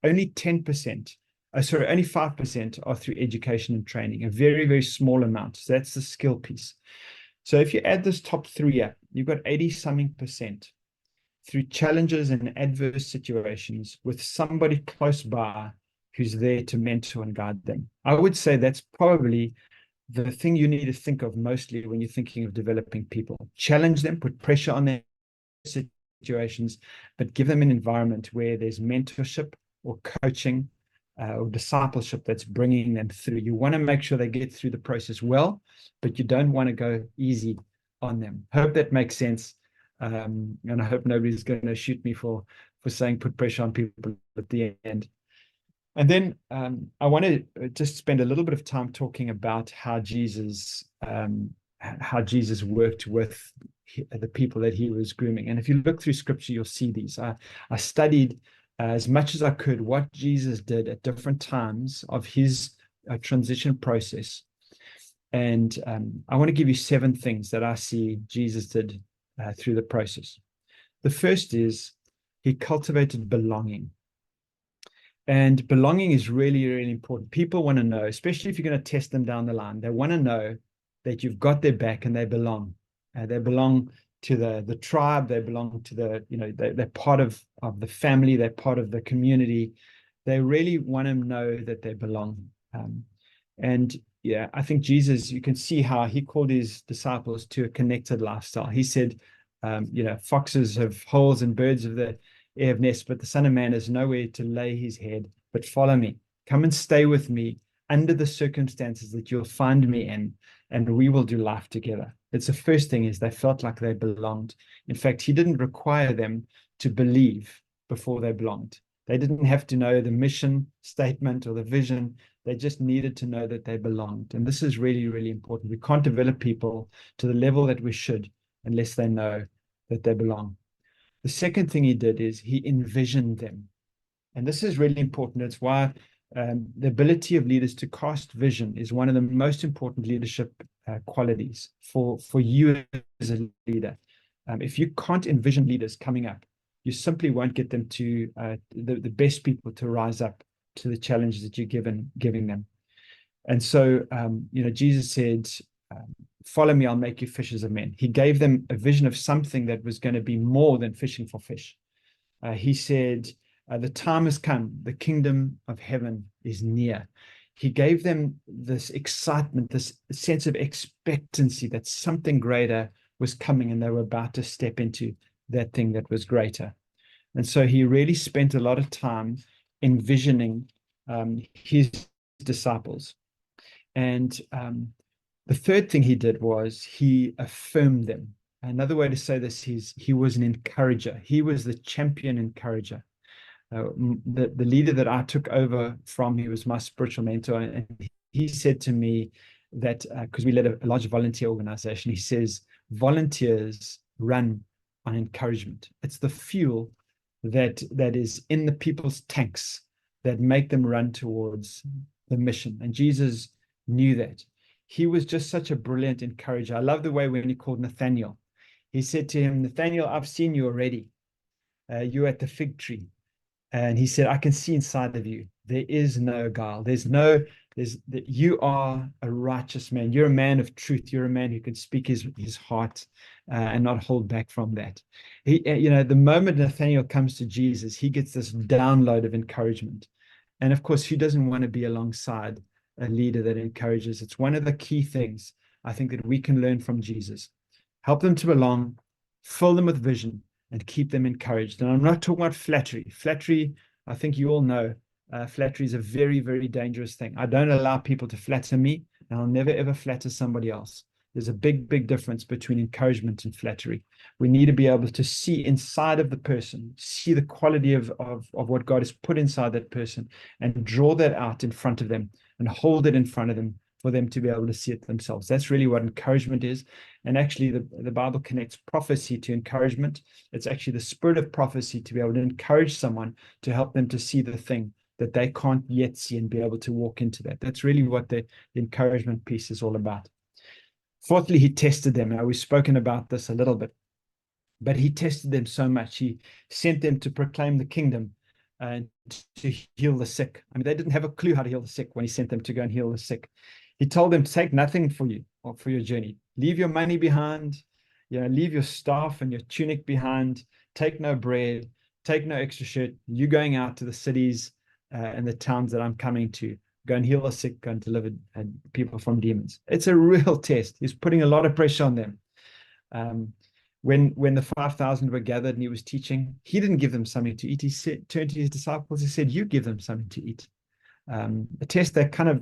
Speaker 2: Only 5% are through education and training, a very, very small amount. So that's the skill piece. So if you add this top 3 up, you've got 80-something% through challenges and adverse situations with somebody close by who's there to mentor and guide them. I would say that's probably the thing you need to think of mostly when you're thinking of developing people. Challenge them, put pressure on their situations, but give them an environment where there's mentorship or coaching or discipleship that's bringing them through. You want to make sure they get through the process well, but you don't want to go easy on them. Hope that makes sense. And I hope nobody's going to shoot me for saying put pressure on people at the end. And then I want to just spend a little bit of time talking about how Jesus worked with the people that he was grooming. And if you look through scripture, you'll see these. I studied as much as I could what Jesus did at different times of his transition process. And I want to give you 7 things that I see Jesus did through the process. The first is he cultivated belonging. And belonging is really, really important. People want to know, especially if you're going to test them down the line, they want to know that you've got their back and they belong. They belong to the tribe. They belong to they're part of the family. They're part of the community. They really want to know that they belong. And yeah, I think Jesus, you can see how he called his disciples to a connected lifestyle. He said, foxes have holes and birds of the air have nests, but the Son of Man has nowhere to lay his head. But follow me. Come and stay with me under the circumstances that you'll find me in, and we will do life together. It's the first thing is they felt like they belonged. In fact, he didn't require them to believe before they belonged. They didn't have to know the mission statement or the vision. They just needed to know that they belonged. And this is really, really important. We can't develop people to the level that we should unless they know that they belong. The second thing he did is he envisioned them. And this is really important. It's why the ability of leaders to cast vision is one of the most important leadership qualities for you as a leader. If you can't envision leaders coming up, you simply won't get them to the best people to rise up to the challenges that you're giving them. And so, Jesus said, follow me, I'll make you fishers of men. He gave them a vision of something that was going to be more than fishing for fish. He said, the time has come, the kingdom of heaven is near. He gave them this excitement, this sense of expectancy that something greater was coming and they were about to step into that thing that was greater. And so he really spent a lot of time envisioning his disciples. And the third thing he did was he affirmed them. Another way to say this is he was an encourager. He was the champion encourager. The leader that I took over from, he was my spiritual mentor. And he said to me that, because we led a large volunteer organization, he says, volunteers run on encouragement. It's the fuel that is in the people's tanks that make them run towards the mission. And Jesus knew that. He was just such a brilliant encourager. I love the way when he called Nathaniel. He said to him, Nathaniel, I've seen you already. You're at the fig tree. And he said, I can see inside of you. There is no guile. You are a righteous man. You're a man of truth. You're a man who can speak his heart and not hold back from that. The moment Nathaniel comes to Jesus, he gets this download of encouragement. And of course, who doesn't want to be alongside a leader that encourages? It's one of the key things I think that we can learn from Jesus. Help them to belong, fill them with vision, and keep them encouraged. And I'm not talking about flattery. Flattery, I think you all know, flattery is a very, very dangerous thing. I don't allow people to flatter me, and I'll never, ever flatter somebody else. There's a big, big difference between encouragement and flattery. We need to be able to see inside of the person, see the quality of what God has put inside that person, and draw that out in front of them and hold it in front of them for them to be able to see it themselves. That's really what encouragement is. And actually, the Bible connects prophecy to encouragement. It's actually the spirit of prophecy to be able to encourage someone to help them to see the thing that they can't yet see and be able to walk into that. That's really what the encouragement piece is all about. Fourthly, he tested them. Now, we've spoken about this a little bit, but he tested them so much. He sent them to proclaim the kingdom and to heal the sick. I mean, they didn't have a clue how to heal the sick when he sent them to go and heal the sick. He told them to take nothing for you or for your journey. Leave your money behind, leave your staff and your tunic behind. Take no bread, take no extra shirt. You're going out to the cities and the towns that I'm coming to. Go and heal the sick, go and deliver people from demons. It's a real test. He's putting a lot of pressure on them. When the 5,000 were gathered and he was teaching, he didn't give them something to eat. He turned to his disciples. He said, you give them something to eat. A test that kind of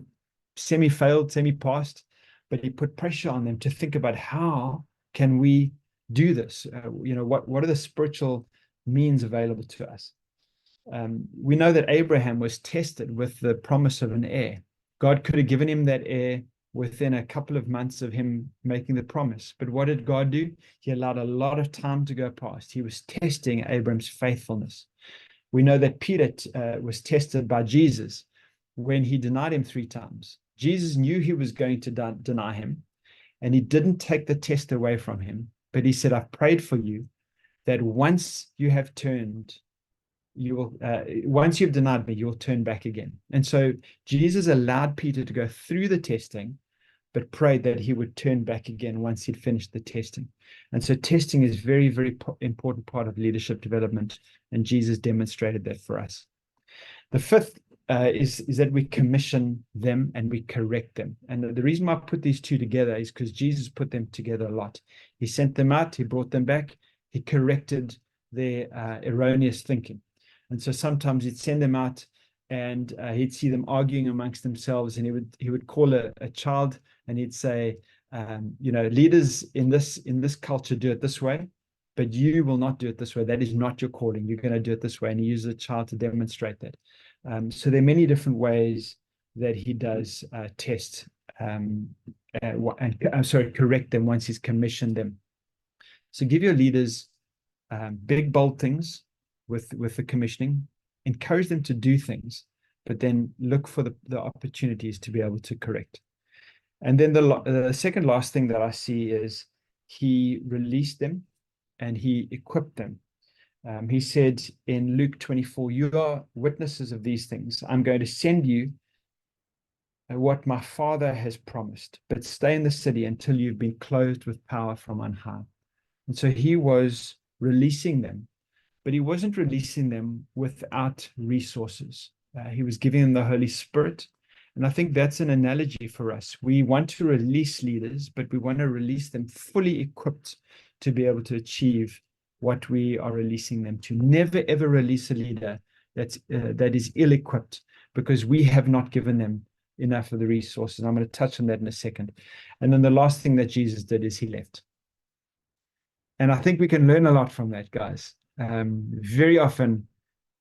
Speaker 2: semi-failed, semi-passed, but he put pressure on them to think about how can we do this? What are the spiritual means available to us? We know that Abraham was tested with the promise of an heir. God could have given him that heir within a couple of months of him making the promise. But what did God do? He allowed a lot of time to go past. He was testing Abraham's faithfulness. We know that Peter was tested by Jesus when he denied him 3 times. Jesus knew he was going to deny him, and he didn't take the test away from him, but he said, I've prayed for you that once you have turned, once you've denied me, you'll turn back again. And so Jesus allowed Peter to go through the testing, but prayed that he would turn back again once he'd finished the testing. And so testing is very, very important part of leadership development, and Jesus demonstrated that for us. The fifth is that we commission them and we correct them. And the reason why I put these two together is because Jesus put them together a lot. He sent them out, he brought them back, he corrected their erroneous thinking. And so sometimes he'd send them out and he'd see them arguing amongst themselves, and he would call a child and he'd say, leaders in this culture do it this way, but you will not do it this way. That is not your calling. You're going to do it this way. And he uses a child to demonstrate that. So there are many different ways that he does test correct them once he's commissioned them. So give your leaders big, bold things with the commissioning. Encourage them to do things, but then look for the opportunities to be able to correct. And then the second last thing that I see is he released them and he equipped them. He said in Luke 24, you are witnesses of these things. I'm going to send you what my Father has promised, but stay in the city until you've been clothed with power from on high. And so he was releasing them, but he wasn't releasing them without resources. He was giving them the Holy Spirit. And I think that's an analogy for us. We want to release leaders, but we want to release them fully equipped to be able to achieve what we are releasing them to. Never, ever release a leader that is ill-equipped, because we have not given them enough of the resources. I'm going to touch on that in a second. And then the last thing that Jesus did is he left. And I think we can learn a lot from that, guys. Very often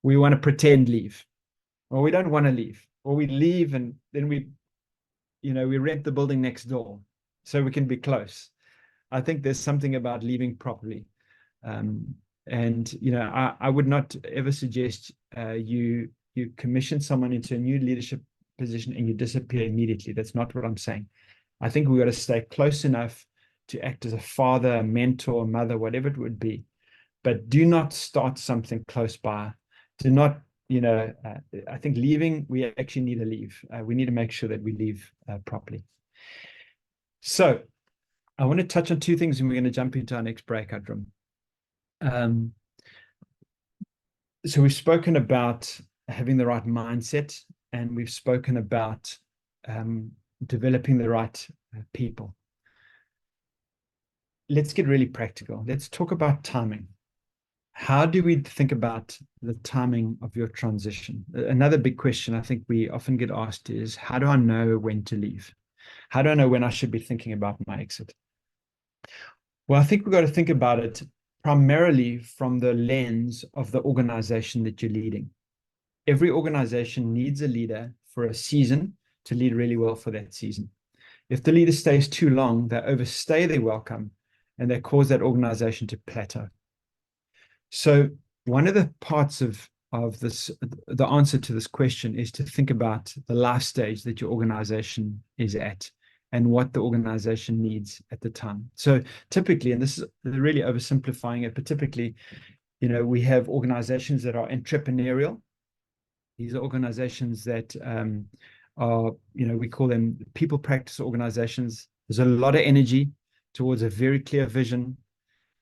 Speaker 2: we want to pretend leave, or we don't want to leave, or we leave and then we rent the building next door so we can be close. I think there's something about leaving properly. I would not ever suggest you commission someone into a new leadership position and you disappear immediately. That's not what I'm saying. I think we've got to stay close enough to act as a father, a mentor, a mother, whatever it would be. But do not start something close by. Do not, I think leaving, we actually need to leave. We need to make sure that we leave properly. So I want to touch on 2 things, and we're going to jump into our next breakout room. So we've spoken about having the right mindset, and we've spoken about developing the right people. Let's get really practical. Let's talk about timing. How do we think about the timing of your transition? Another big question I think we often get asked is, how do I know when to leave? How do I know when I should be thinking about my exit? Well, I think we've got to think about it primarily from the lens of the organization that you're leading. Every organization needs a leader for a season to lead really well for that season. If the leader stays too long, they overstay their welcome and they cause that organization to plateau. So one of the parts of this, the answer to this question, is to think about the life stage that your organization is at and what the organization needs at the time. So typically, and this is really oversimplifying it, but typically, we have organizations that are entrepreneurial. These are organizations that are, we call them people practice organizations. There's a lot of energy towards a very clear vision.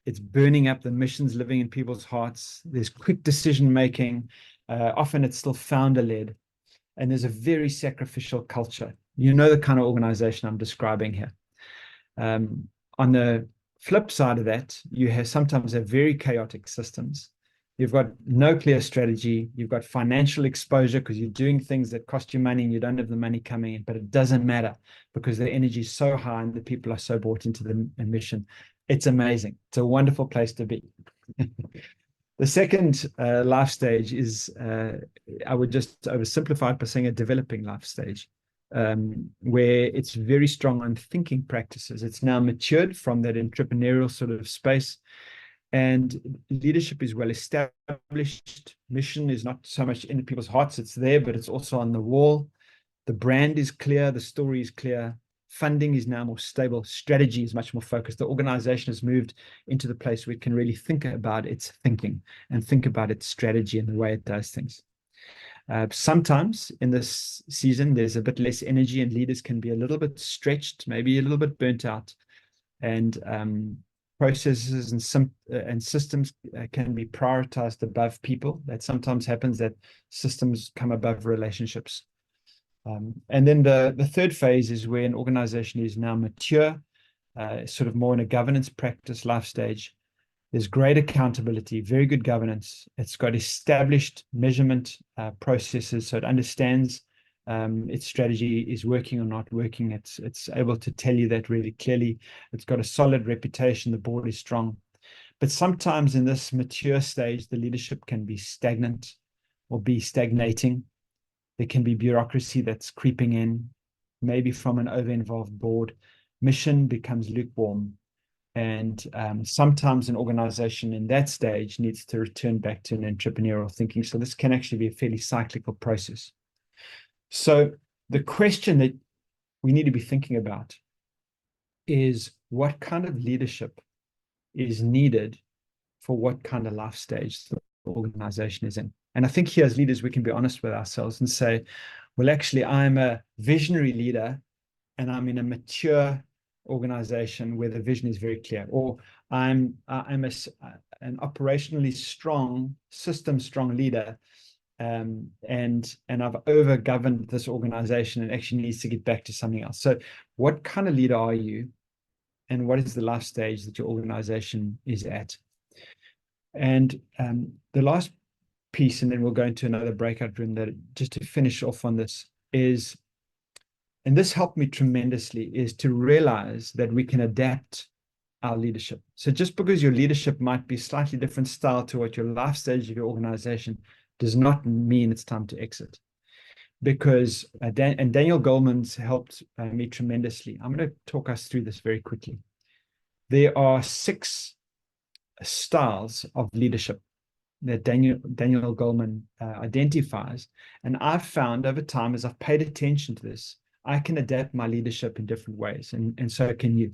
Speaker 2: It's burning up, the mission's living in people's hearts. There's quick decision making. Often it's still founder-led. And there's a very sacrificial culture. You know the kind of organization I'm describing here. On the flip side of that, you sometimes have very chaotic systems. You've got no clear strategy. You've got financial exposure because you're doing things that cost you money and you don't have the money coming in, but it doesn't matter because the energy is so high and the people are so bought into the mission. It's amazing. It's a wonderful place to be. The second life stage is, I would just oversimplify it by saying a developing life stage, where it's very strong on thinking practices. It's now matured from that entrepreneurial sort of space, and leadership is well established. Mission is not so much in people's hearts, it's there, but it's also on the wall. The brand is clear, the story is clear. Funding is now more stable. Strategy is much more focused. The organization has moved into the place where it can really think about its thinking and think about its strategy and the way it does things. Sometimes in this season, there's a bit less energy and leaders can be a little bit stretched, maybe a little bit burnt out. And processes and systems can be prioritized above people. That sometimes happens, that systems come above relationships. And then the third phase is where an organization is now mature, sort of more in a governance practice life stage. There's great accountability, very good governance. It's got established measurement processes, so it understands its strategy is working or not working. It's able to tell you that really clearly. It's got a solid reputation. The board is strong. But sometimes in this mature stage, the leadership can be stagnant or be stagnating. There can be bureaucracy that's creeping in, maybe from an over-involved board. Mission becomes lukewarm. And sometimes an organization in that stage needs to return back to an entrepreneurial thinking. So this can actually be a fairly cyclical process. So the question that we need to be thinking about is, what kind of leadership is needed for what kind of life stage the organization is in? And I think here as leaders, we can be honest with ourselves and say, well, actually, I'm a visionary leader and I'm in a mature organization where the vision is very clear, or I'm an operationally strong, system-strong leader, and I've over-governed this organization and actually needs to get back to something else. So what kind of leader are you, and what is the life stage that your organization is at? And the last piece, and then we'll go into another breakout room, that just to finish off on this is, and this helped me tremendously, is to realize that we can adapt our leadership. So just because your leadership might be slightly different style to what your life stage of your organization does not mean it's time to exit. Because, and Daniel Goleman's helped me tremendously. I'm going to talk us through this very quickly. There are 6 styles of leadership that Daniel Goleman identifies. And I've found over time, as I've paid attention to this, I can adapt my leadership in different ways, and so can you.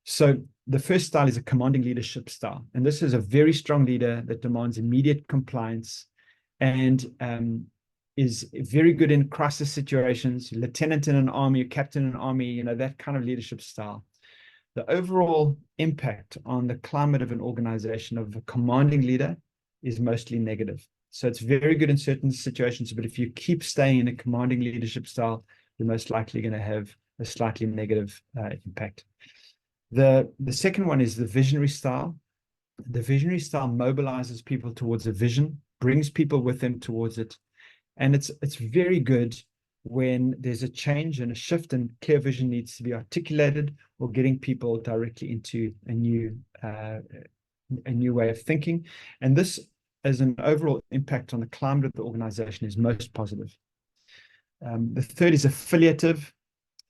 Speaker 2: So the first style is a commanding leadership style. And this is a very strong leader that demands immediate compliance and is very good in crisis situations, lieutenant in an army, captain in an army, you know, that kind of leadership style. The overall impact on the climate of an organization of a commanding leader is mostly negative. So it's very good in certain situations, but if you keep staying in a commanding leadership style, you're most likely going to have a slightly negative impact. The second one is the visionary style. The visionary style mobilizes people towards a vision, brings people with them towards it. And it's very good when there's a change and a shift and clear vision needs to be articulated, or getting people directly into a new way of thinking. And this, as an overall impact on the climate of the organization, is most positive. The third is affiliative.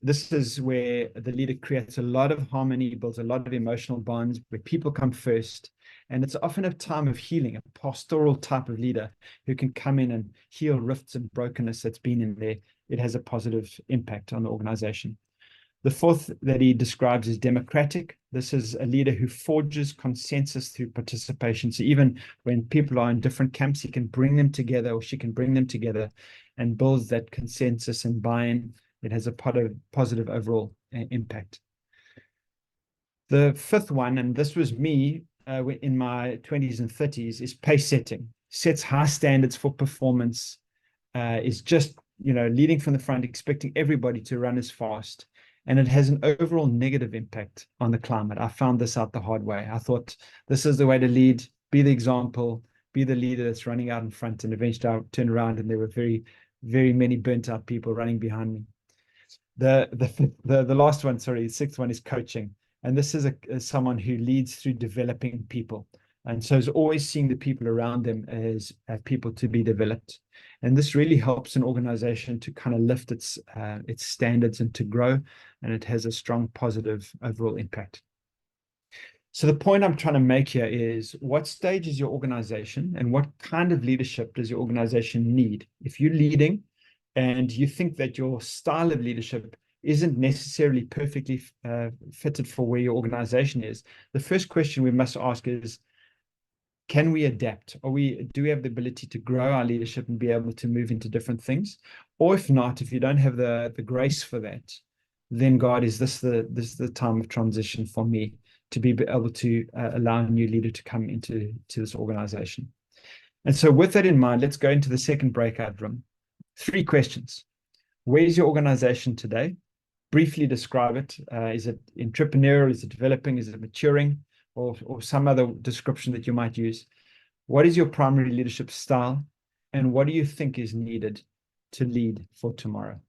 Speaker 2: This is where the leader creates a lot of harmony, builds a lot of emotional bonds, where people come first. And it's often a time of healing, a pastoral type of leader who can come in and heal rifts and brokenness that's been in there. It has a positive impact on the organization. The fourth that he describes is democratic. This is a leader who forges consensus through participation. So even when people are in different camps, he can bring them together, or she can bring them together and builds that consensus and buy-in. It has a positive overall impact. The fifth one, and this was me in my 20s and 30s, is pace setting. Sets high standards for performance, is just, you know, leading from the front, expecting everybody to run as fast. And it has an overall negative impact on the climate. I found this out the hard way. I thought this is the way to lead, be the example, be the leader that's running out in front. And eventually I turned around and there were very, very many burnt out people running behind me. The last one, sorry, the sixth one is coaching. And this is someone who leads through developing people. And so is always seeing the people around them as people to be developed. And this really helps an organization to kind of lift its standards and to grow. And it has a strong positive overall impact. So the point I'm trying to make here is, what stage is your organization and what kind of leadership does your organization need? If you're leading and you think that your style of leadership isn't necessarily perfectly fitted for where your organization is, the first question we must ask is, can we adapt? Do we have the ability to grow our leadership and be able to move into different things? Or if not, if you don't have the grace for that, then God, is this the time of transition for me to be able to allow a new leader to come into this organization? And so with that in mind, let's go into the second breakout room. 3 questions. Where is your organization today? Briefly describe it. Is it entrepreneurial? Is it developing? Is it maturing? Or some other description that you might use. What is your primary leadership style? And what do you think is needed to lead for tomorrow?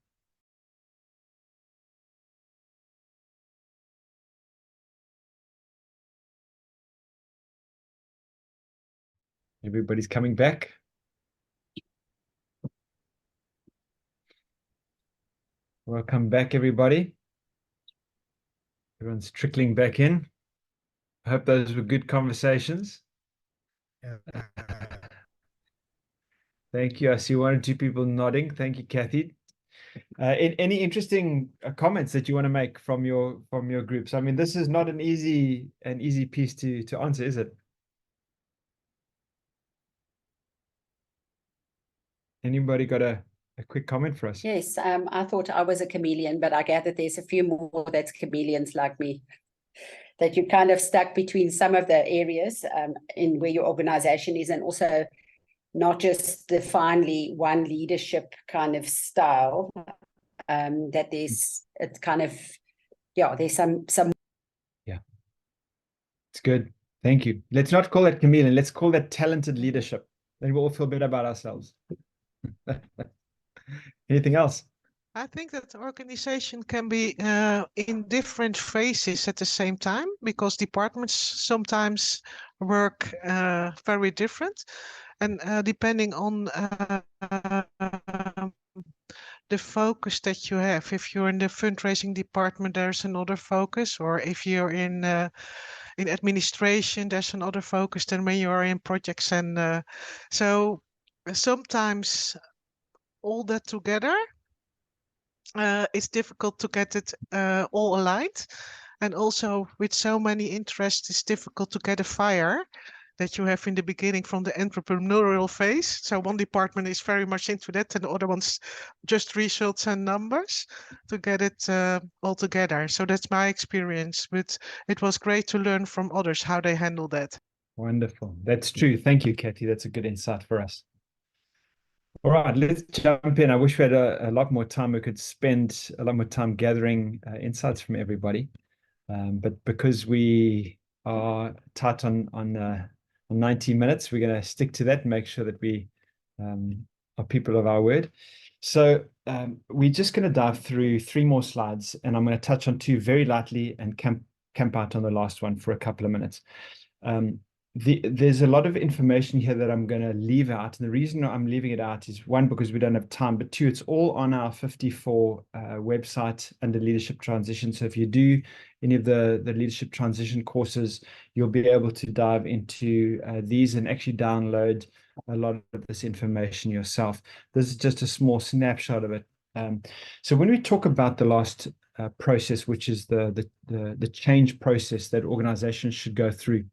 Speaker 2: Everybody's coming back. Welcome back, everybody. Everyone's trickling back in. I hope those were good conversations. Thank you. I see 1 or 2 people nodding. Thank you, Kathy. Any interesting comments that you want to make from your groups? I mean, this is not an easy piece to answer, is it? Anybody got a quick comment for us?
Speaker 6: Yes, I thought I was a chameleon, but I gather there's a few more that's chameleons like me, that you're kind of stuck between some of the areas in where your organization is, and also not just the finally one leadership kind of style, that there's, it's kind of, yeah, there's some.
Speaker 2: Yeah, it's good. Thank you. Let's not call it chameleon. Let's call that talented leadership. Then we'll all feel better about ourselves. Anything else?
Speaker 7: I think that the organization can be in different phases at the same time, because departments sometimes work very different, and depending on the focus that you have. If you're in the fundraising department, there's another focus, or if you're in administration, there's another focus than when you're in projects. And so sometimes all that together, it's difficult to get it all aligned. And also with so many interests, it's difficult to get a fire that you have in the beginning from the entrepreneurial phase. So one department is very much into that, and the other one's just results and numbers, to get it all together. So that's my experience, but it was great to learn from others how they handle that.
Speaker 2: Wonderful. That's true. Thank you, Kathy. That's a good insight for us. All right, let's jump in. I wish we had a lot more time. We could spend a lot more time gathering insights from everybody. But because we are tight on 90 minutes, we're going to stick to that and make sure that we are people of our word. So we're just going to dive through 3 more slides, and I'm going to touch on 2 very lightly and camp out on the last one for a couple of minutes. There's a lot of information here that I'm going to leave out, and the reason I'm leaving it out is, 1, because we don't have time, but 2, it's all on our 54 website under leadership transition. So if you do any of the leadership transition courses, you'll be able to dive into these and actually download a lot of this information yourself. This is just a small snapshot of it. So when we talk about the last process, which is the change process that organizations should go through,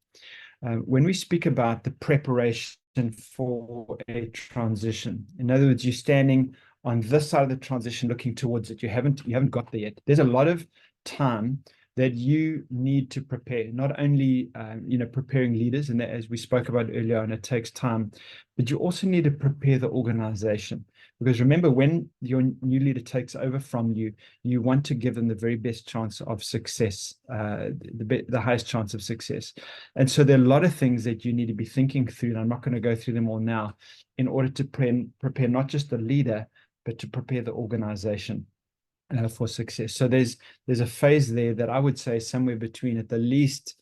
Speaker 2: when we speak about the preparation for a transition, in other words, you're standing on this side of the transition looking towards it. You haven't got there yet. There's a lot of time that you need to prepare, not only preparing leaders, and that, as we spoke about earlier, and it takes time, but you also need to prepare the organization. Because remember, when your new leader takes over from you, you want to give them the very best chance of success, the highest chance of success. And so there are a lot of things that you need to be thinking through, and I'm not going to go through them all now, in order to prepare not just the leader, but to prepare the organization. for success. So there's a phase there that I would say somewhere between, at the least,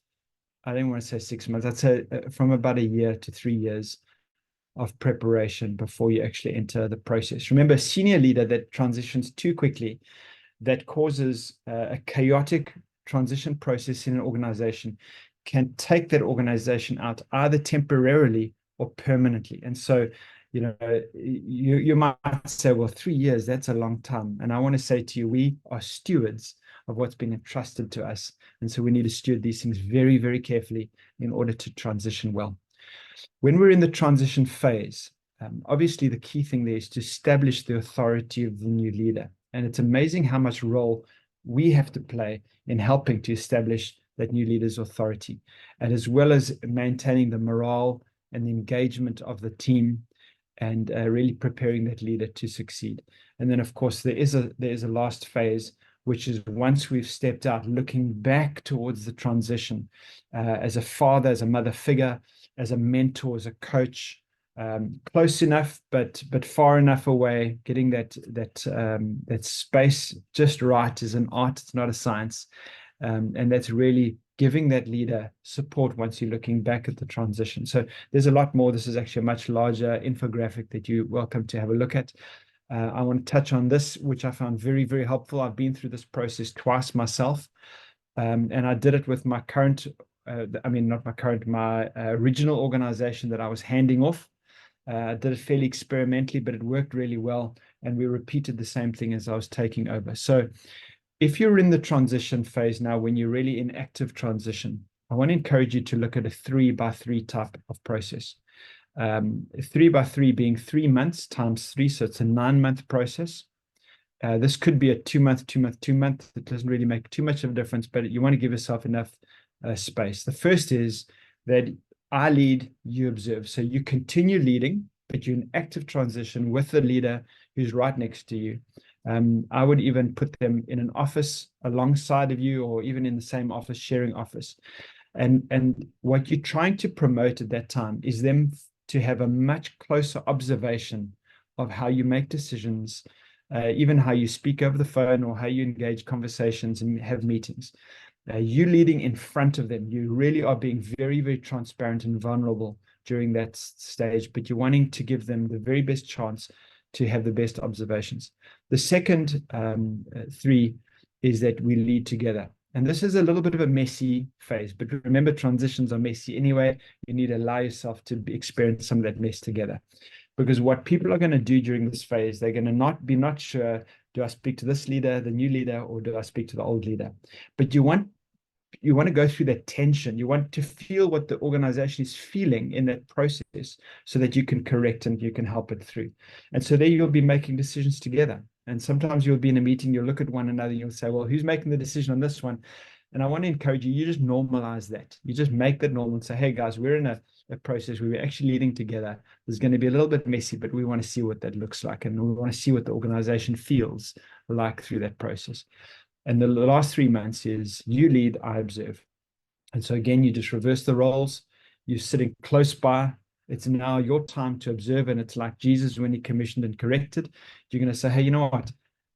Speaker 2: I don't want to say 6 months, I'd say from about 1 year to 3 years of preparation before you actually enter the process. Remember, a senior leader that transitions too quickly, that causes a chaotic transition process in an organization, can take that organization out either temporarily or permanently. And so, you know, you might say, well, 3 years, that's a long time. And I want to say to you, we are stewards of what's been entrusted to us. And so we need to steward these things very, very carefully in order to transition well. When we're in the transition phase, obviously the key thing there is to establish the authority of the new leader. And it's amazing how much role we have to play in helping to establish that new leader's authority, and as well as maintaining the morale and the engagement of the team, and really preparing that leader to succeed. And then, of course, there is a last phase, which is once we've stepped out, looking back towards the transition, as a father, as a mother figure, as a mentor, as a coach, close enough, but far enough away, getting that space just right is an art, it's not a science. And that's really giving that leader support once you're looking back at the transition. So there's a lot more. This is actually a much larger infographic that you're welcome to have a look at. I want to touch on this, which I found very, very helpful. I've been through this process twice myself, and I did it with my current, my original organization that I was handing off. I did it fairly experimentally, but it worked really well. And we repeated the same thing as I was taking over. So if you're in the transition phase now, when you're really in active transition, I want to encourage you to look at a 3x3 type of process. 3x3 being 3 months times 3, so it's a 9-month process. This could be a 2-month, 2-month, 2-month. It doesn't really make too much of a difference, but you want to give yourself enough space. The first is that I lead, you observe. So you continue leading, but you're in active transition with the leader who's right next to you. I would even put them in an office alongside of you, or even in the same office, sharing office. And what you're trying to promote at that time is them to have a much closer observation of how you make decisions, even how you speak over the phone or how you engage conversations and have meetings. You leading in front of them, you really are being very, very transparent and vulnerable during that stage, but you're wanting to give them the very best chance to have the best observations. The second 3 is that we lead together. And this is a little bit of a messy phase, but remember, transitions are messy anyway. You need to allow yourself to experience some of that mess together. Because what people are going to do during this phase, they're going to not sure, do I speak to this leader, the new leader, or do I speak to the old leader? But you want to go through that tension. You want to feel what the organization is feeling in that process so that you can correct and you can help it through. And so there you'll be making decisions together. And sometimes you'll be in a meeting, you'll look at one another, you'll say, well, who's making the decision on this one? And I want to encourage you, you just normalize that. You just make that normal and say, hey guys, we're in a process where we're actually leading together. There's going to be a little bit messy, but we want to see what that looks like. And we want to see what the organization feels like through that process. And the last 3 months is you lead, I observe. And so again, you just reverse the roles. You're sitting close by. It's now your time to observe. And it's like Jesus, when he commissioned and corrected, you're going to say, hey, you know what?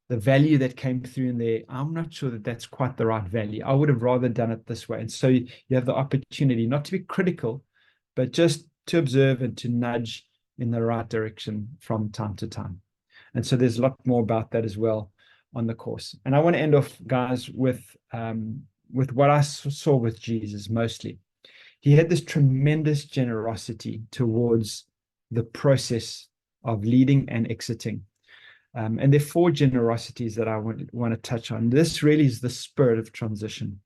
Speaker 2: The value that came through in there, I'm not sure that that's quite the right value. I would have rather done it this way. And so you have the opportunity not to be critical, but just to observe and to nudge in the right direction from time to time. And so there's a lot more about that as well on the course. And I want to end off, guys, with what I saw with Jesus mostly. He had this tremendous generosity towards the process of leading and exiting. And there are 4 generosities that I want to touch on. This really is the spirit of transition.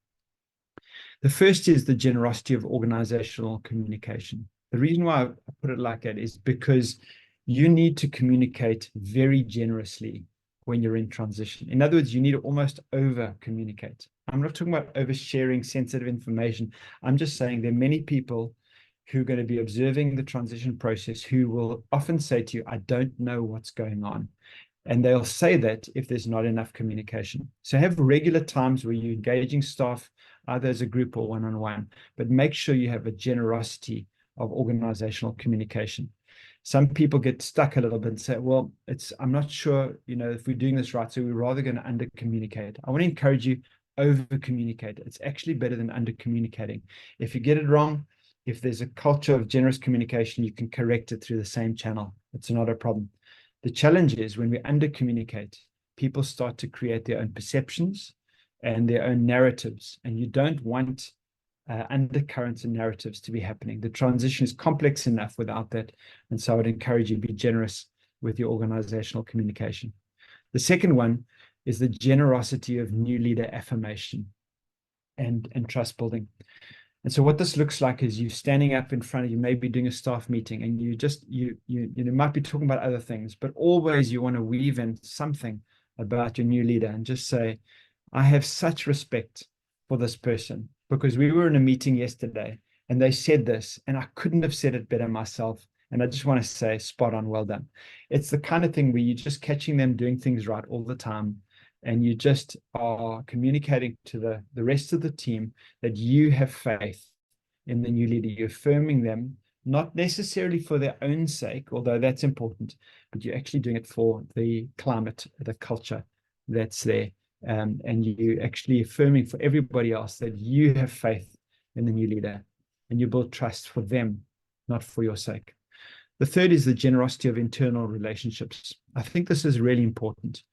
Speaker 2: The first is the generosity of organizational communication. The reason why I put it like that is because you need to communicate very generously when you're in transition. In other words, you need to almost over communicate. I'm not talking about oversharing sensitive information. I'm just saying there are many people who are going to be observing the transition process who will often say to you, I don't know what's going on. And they'll say that if there's not enough communication. So have regular times where you're engaging staff, either as a group or one-on-one, but make sure you have a generosity of organizational communication. Some people get stuck a little bit and say, well, I'm not sure, if we're doing this right, so we're rather going to under communicate. I want to encourage you, over communicate. It's actually better than under communicating. If you get it wrong, if there's a culture of generous communication, you can correct it through the same channel. It's not a problem. The challenge is when we under communicate, people start to create their own perceptions and their own narratives, and you don't want undercurrents and narratives to be happening. The transition is complex enough without that, and so I would encourage you to be generous with your organizational communication. The second one is the generosity of new leader affirmation and trust building. And so what this looks like is you standing up in front of you, maybe doing a staff meeting, and you might be talking about other things, but always you want to weave in something about your new leader and just say, I have such respect for this person because we were in a meeting yesterday and they said this and I couldn't have said it better myself. And I just want to say, spot on, well done. It's the kind of thing where you're just catching them doing things right all the time. And you just are communicating to the rest of the team that you have faith in the new leader. You're affirming them, not necessarily for their own sake, although that's important, but you're actually doing it for the climate, the culture that's there. And you actually affirming for everybody else that you have faith in the new leader and you build trust for them, not for your sake. The third is the generosity of internal relationships. I think this is really important.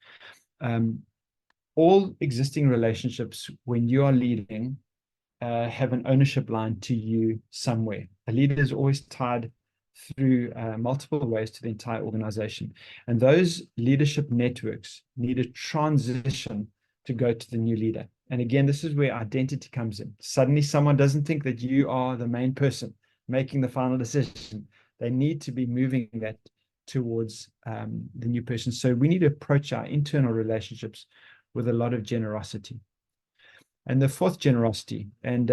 Speaker 2: All existing relationships, when you are leading, have an ownership line to you somewhere. A leader is always tied through multiple ways to the entire organization. And those leadership networks need a transition to go to the new leader. And again, this is where identity comes in. Suddenly someone doesn't think that you are the main person making the final decision. They need to be moving that towards the new person. So we need to approach our internal relationships with a lot of generosity. And the fourth generosity, and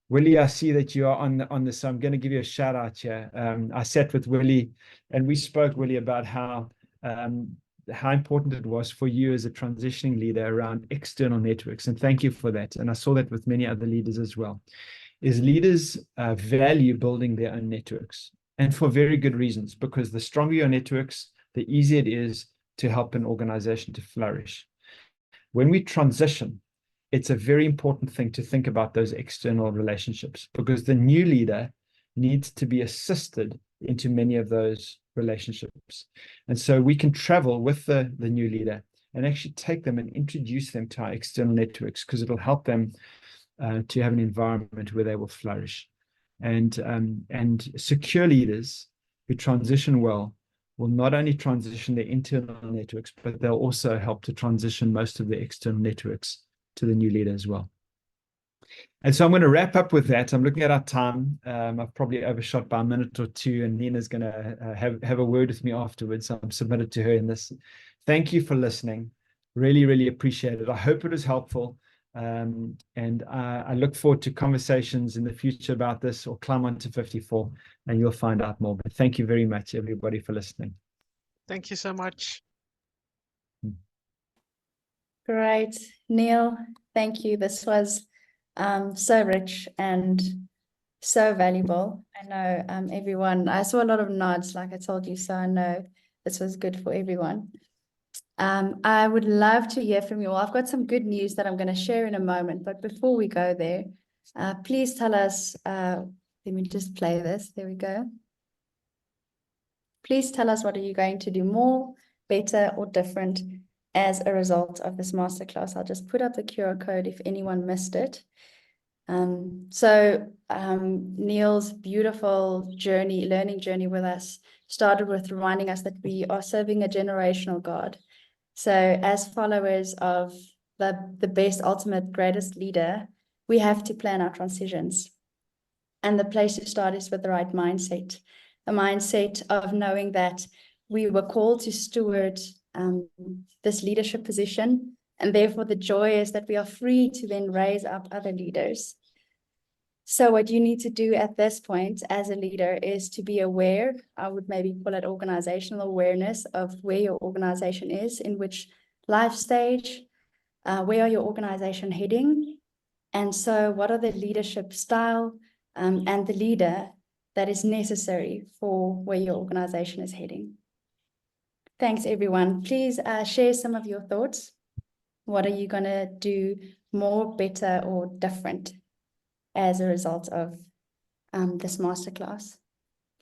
Speaker 2: Willie, I see that you are on this, so I'm going to give you a shout out here. I sat with Willie and we spoke, Willie, about how important it was for you as a transitioning leader around external networks. And thank you for that. And I saw that with many other leaders as well, is leaders value building their own networks. And for very good reasons, because the stronger your networks, the easier it is to help an organization to flourish. When we transition, it's a very important thing to think about those external relationships, because the new leader needs to be assisted into many of those relationships. And so we can travel with the new leader and actually take them and introduce them to our external networks, because it'll help them to have an environment where they will flourish. And secure leaders who transition well will not only transition their internal networks, but they'll also help to transition most of the external networks to the new leader as well. And so I'm going to wrap up with that. I'm looking at our time. I've probably overshot by a minute or two, and Nina's going to have a word with me afterwards. I'm submitted to her in this. Thank you for listening. Really, really appreciate it. I hope it was helpful. And I look forward to conversations in the future about this, or climb on to 54 and you'll find out more. But thank you very much, everybody, for listening.
Speaker 7: Thank you so much.
Speaker 1: Great. Neil, thank you. This was so rich and so valuable. I know everyone, I saw a lot of nods, like I told you, so I know this was good for everyone. I would love to hear from you all. I've got some good news that I'm going to share in a moment, but before we go there, please tell us, let me just play this. There we go. Please tell us, what are you going to do more, better, or different as a result of this masterclass? I'll just put up the QR code if anyone missed it. Neil's beautiful journey, learning journey with us started with reminding us that we are serving a generational God. So as followers of the best, ultimate, greatest leader, we have to plan our transitions. And the place to start is with the right mindset, a mindset of knowing that we were called to steward this leadership position. And therefore the joy is that we are free to then raise up other leaders. So what you need to do at this point as a leader is to be aware, I would maybe call it organizational awareness, of where your organization is, in which life stage, where are your organization heading? And so what are the leadership style and the leader that is necessary for where your organization is heading. Thanks, everyone. Please share some of your thoughts. What are you going to do more, better, or different as a result of this masterclass?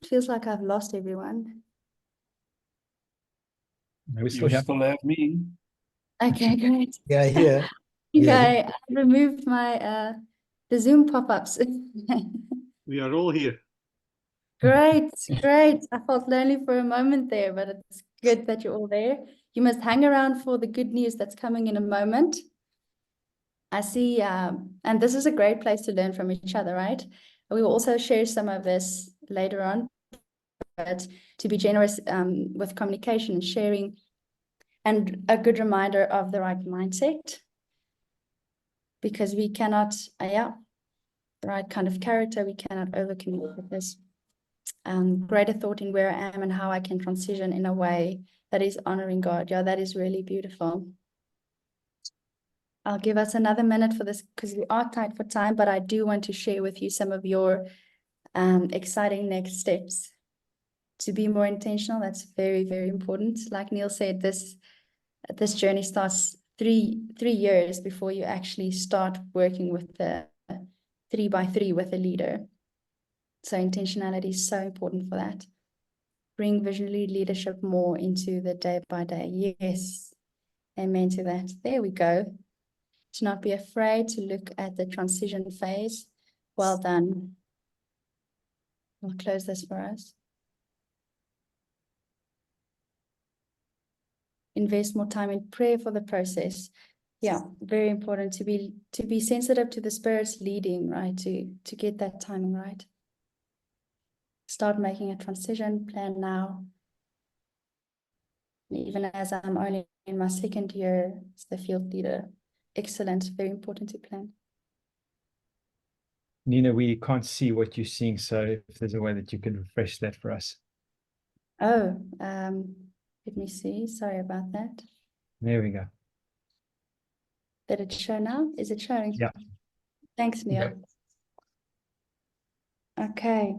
Speaker 1: It feels like I've lost everyone.
Speaker 2: We
Speaker 8: You
Speaker 2: still
Speaker 8: still have me.
Speaker 1: Okay, great.
Speaker 4: Yeah, here.
Speaker 1: Okay, I removed my the Zoom pop-ups.
Speaker 8: We are all here.
Speaker 1: Great, great. I felt lonely for a moment there, but it's good that you're all there. You must hang around for the good news that's coming in a moment. I see, and this is a great place to learn from each other, right? We will also share some of this later on, but to be generous with communication and sharing, and a good reminder of the right mindset, because we cannot, the right kind of character, we cannot overcommit with this. Greater thought in where I am and how I can transition in a way that is honoring God. Yeah, that is really beautiful. I'll give us another minute for this because we are tight for time, but I do want to share with you some of your exciting next steps. To be more intentional, that's very, very important. Like Neil said, this journey starts three years before you actually start working with the 3x3 with a leader. So intentionality is so important for that. Bring visionary leadership more into the day by day. Yes, amen to that. There we go. To not be afraid to look at the transition phase. Well done. I'll close this for us. Invest more time in prayer for the process. Yeah, very important to be sensitive to the Spirit's leading, right? To get that timing right. Start making a transition plan now. Even as I'm only in my second year as the field leader. Excellent, very important to plan.
Speaker 2: Nina, we can't see what you're seeing, so if there's a way that you can refresh that for us.
Speaker 1: Oh, let me see. Sorry about that.
Speaker 2: There we go.
Speaker 1: Did it show now? Is it showing?
Speaker 2: Yeah.
Speaker 1: Thanks, Neil. Okay.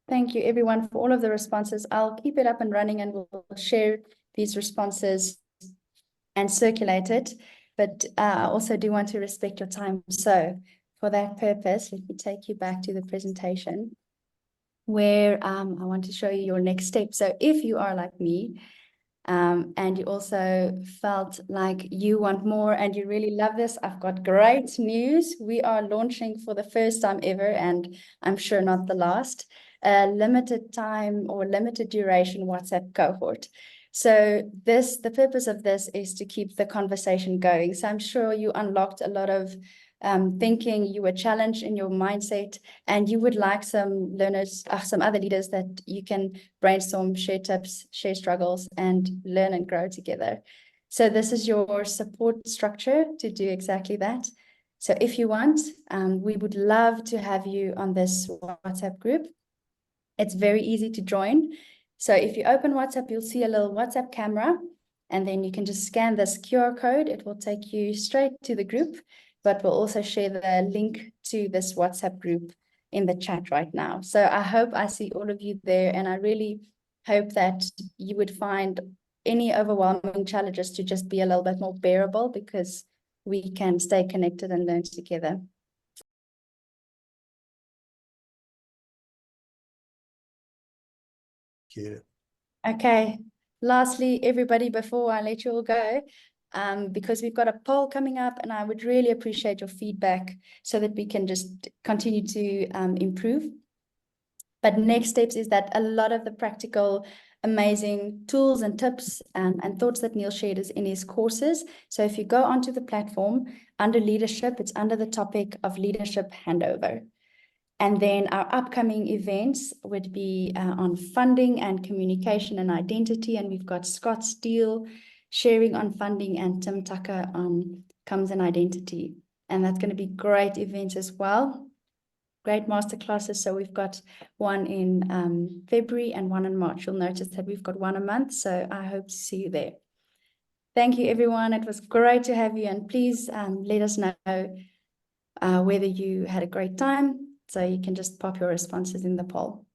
Speaker 1: Thank you, everyone, for all of the responses. I'll keep it up and running and we'll share these responses and circulate it. But I also do want to respect your time. So for that purpose, let me take you back to the presentation where I want to show you your next step. So if you are like me, and you also felt like you want more and you really love this, I've got great news. We are launching for the first time ever, and I'm sure not the last, a limited time or limited duration WhatsApp cohort. So the purpose of this is to keep the conversation going. So I'm sure you unlocked a lot of thinking, you were challenged in your mindset, and you would like some learners, some other leaders that you can brainstorm, share tips, share struggles, and learn and grow together. So this is your support structure to do exactly that. So if you want, we would love to have you on this WhatsApp group. It's very easy to join. So if you open WhatsApp, you'll see a little WhatsApp camera, and then you can just scan this QR code. It will take you straight to the group, but we'll also share the link to this WhatsApp group in the chat right now. So I hope I see all of you there, and I really hope that you would find any overwhelming challenges to just be a little bit more bearable, because we can stay connected and learn together.
Speaker 4: Yeah.
Speaker 1: Okay, lastly, everybody, before I let you all go, because we've got a poll coming up, and I would really appreciate your feedback so that we can just continue to improve. But next steps is that a lot of the practical, amazing tools and tips and thoughts that Neil shared is in his courses. So if you go onto the platform, under leadership, it's under the topic of leadership handover. And then our upcoming events would be on funding and communication and identity. And we've got Scott Steele sharing on funding and Tim Tucker on comms and identity. And that's going to be great events as well. Great masterclasses. So we've got one in February and one in March. You'll notice that we've got one a month. So I hope to see you there. Thank you, everyone. It was great to have you. And please let us know whether you had a great time So you can just pop your responses in the poll.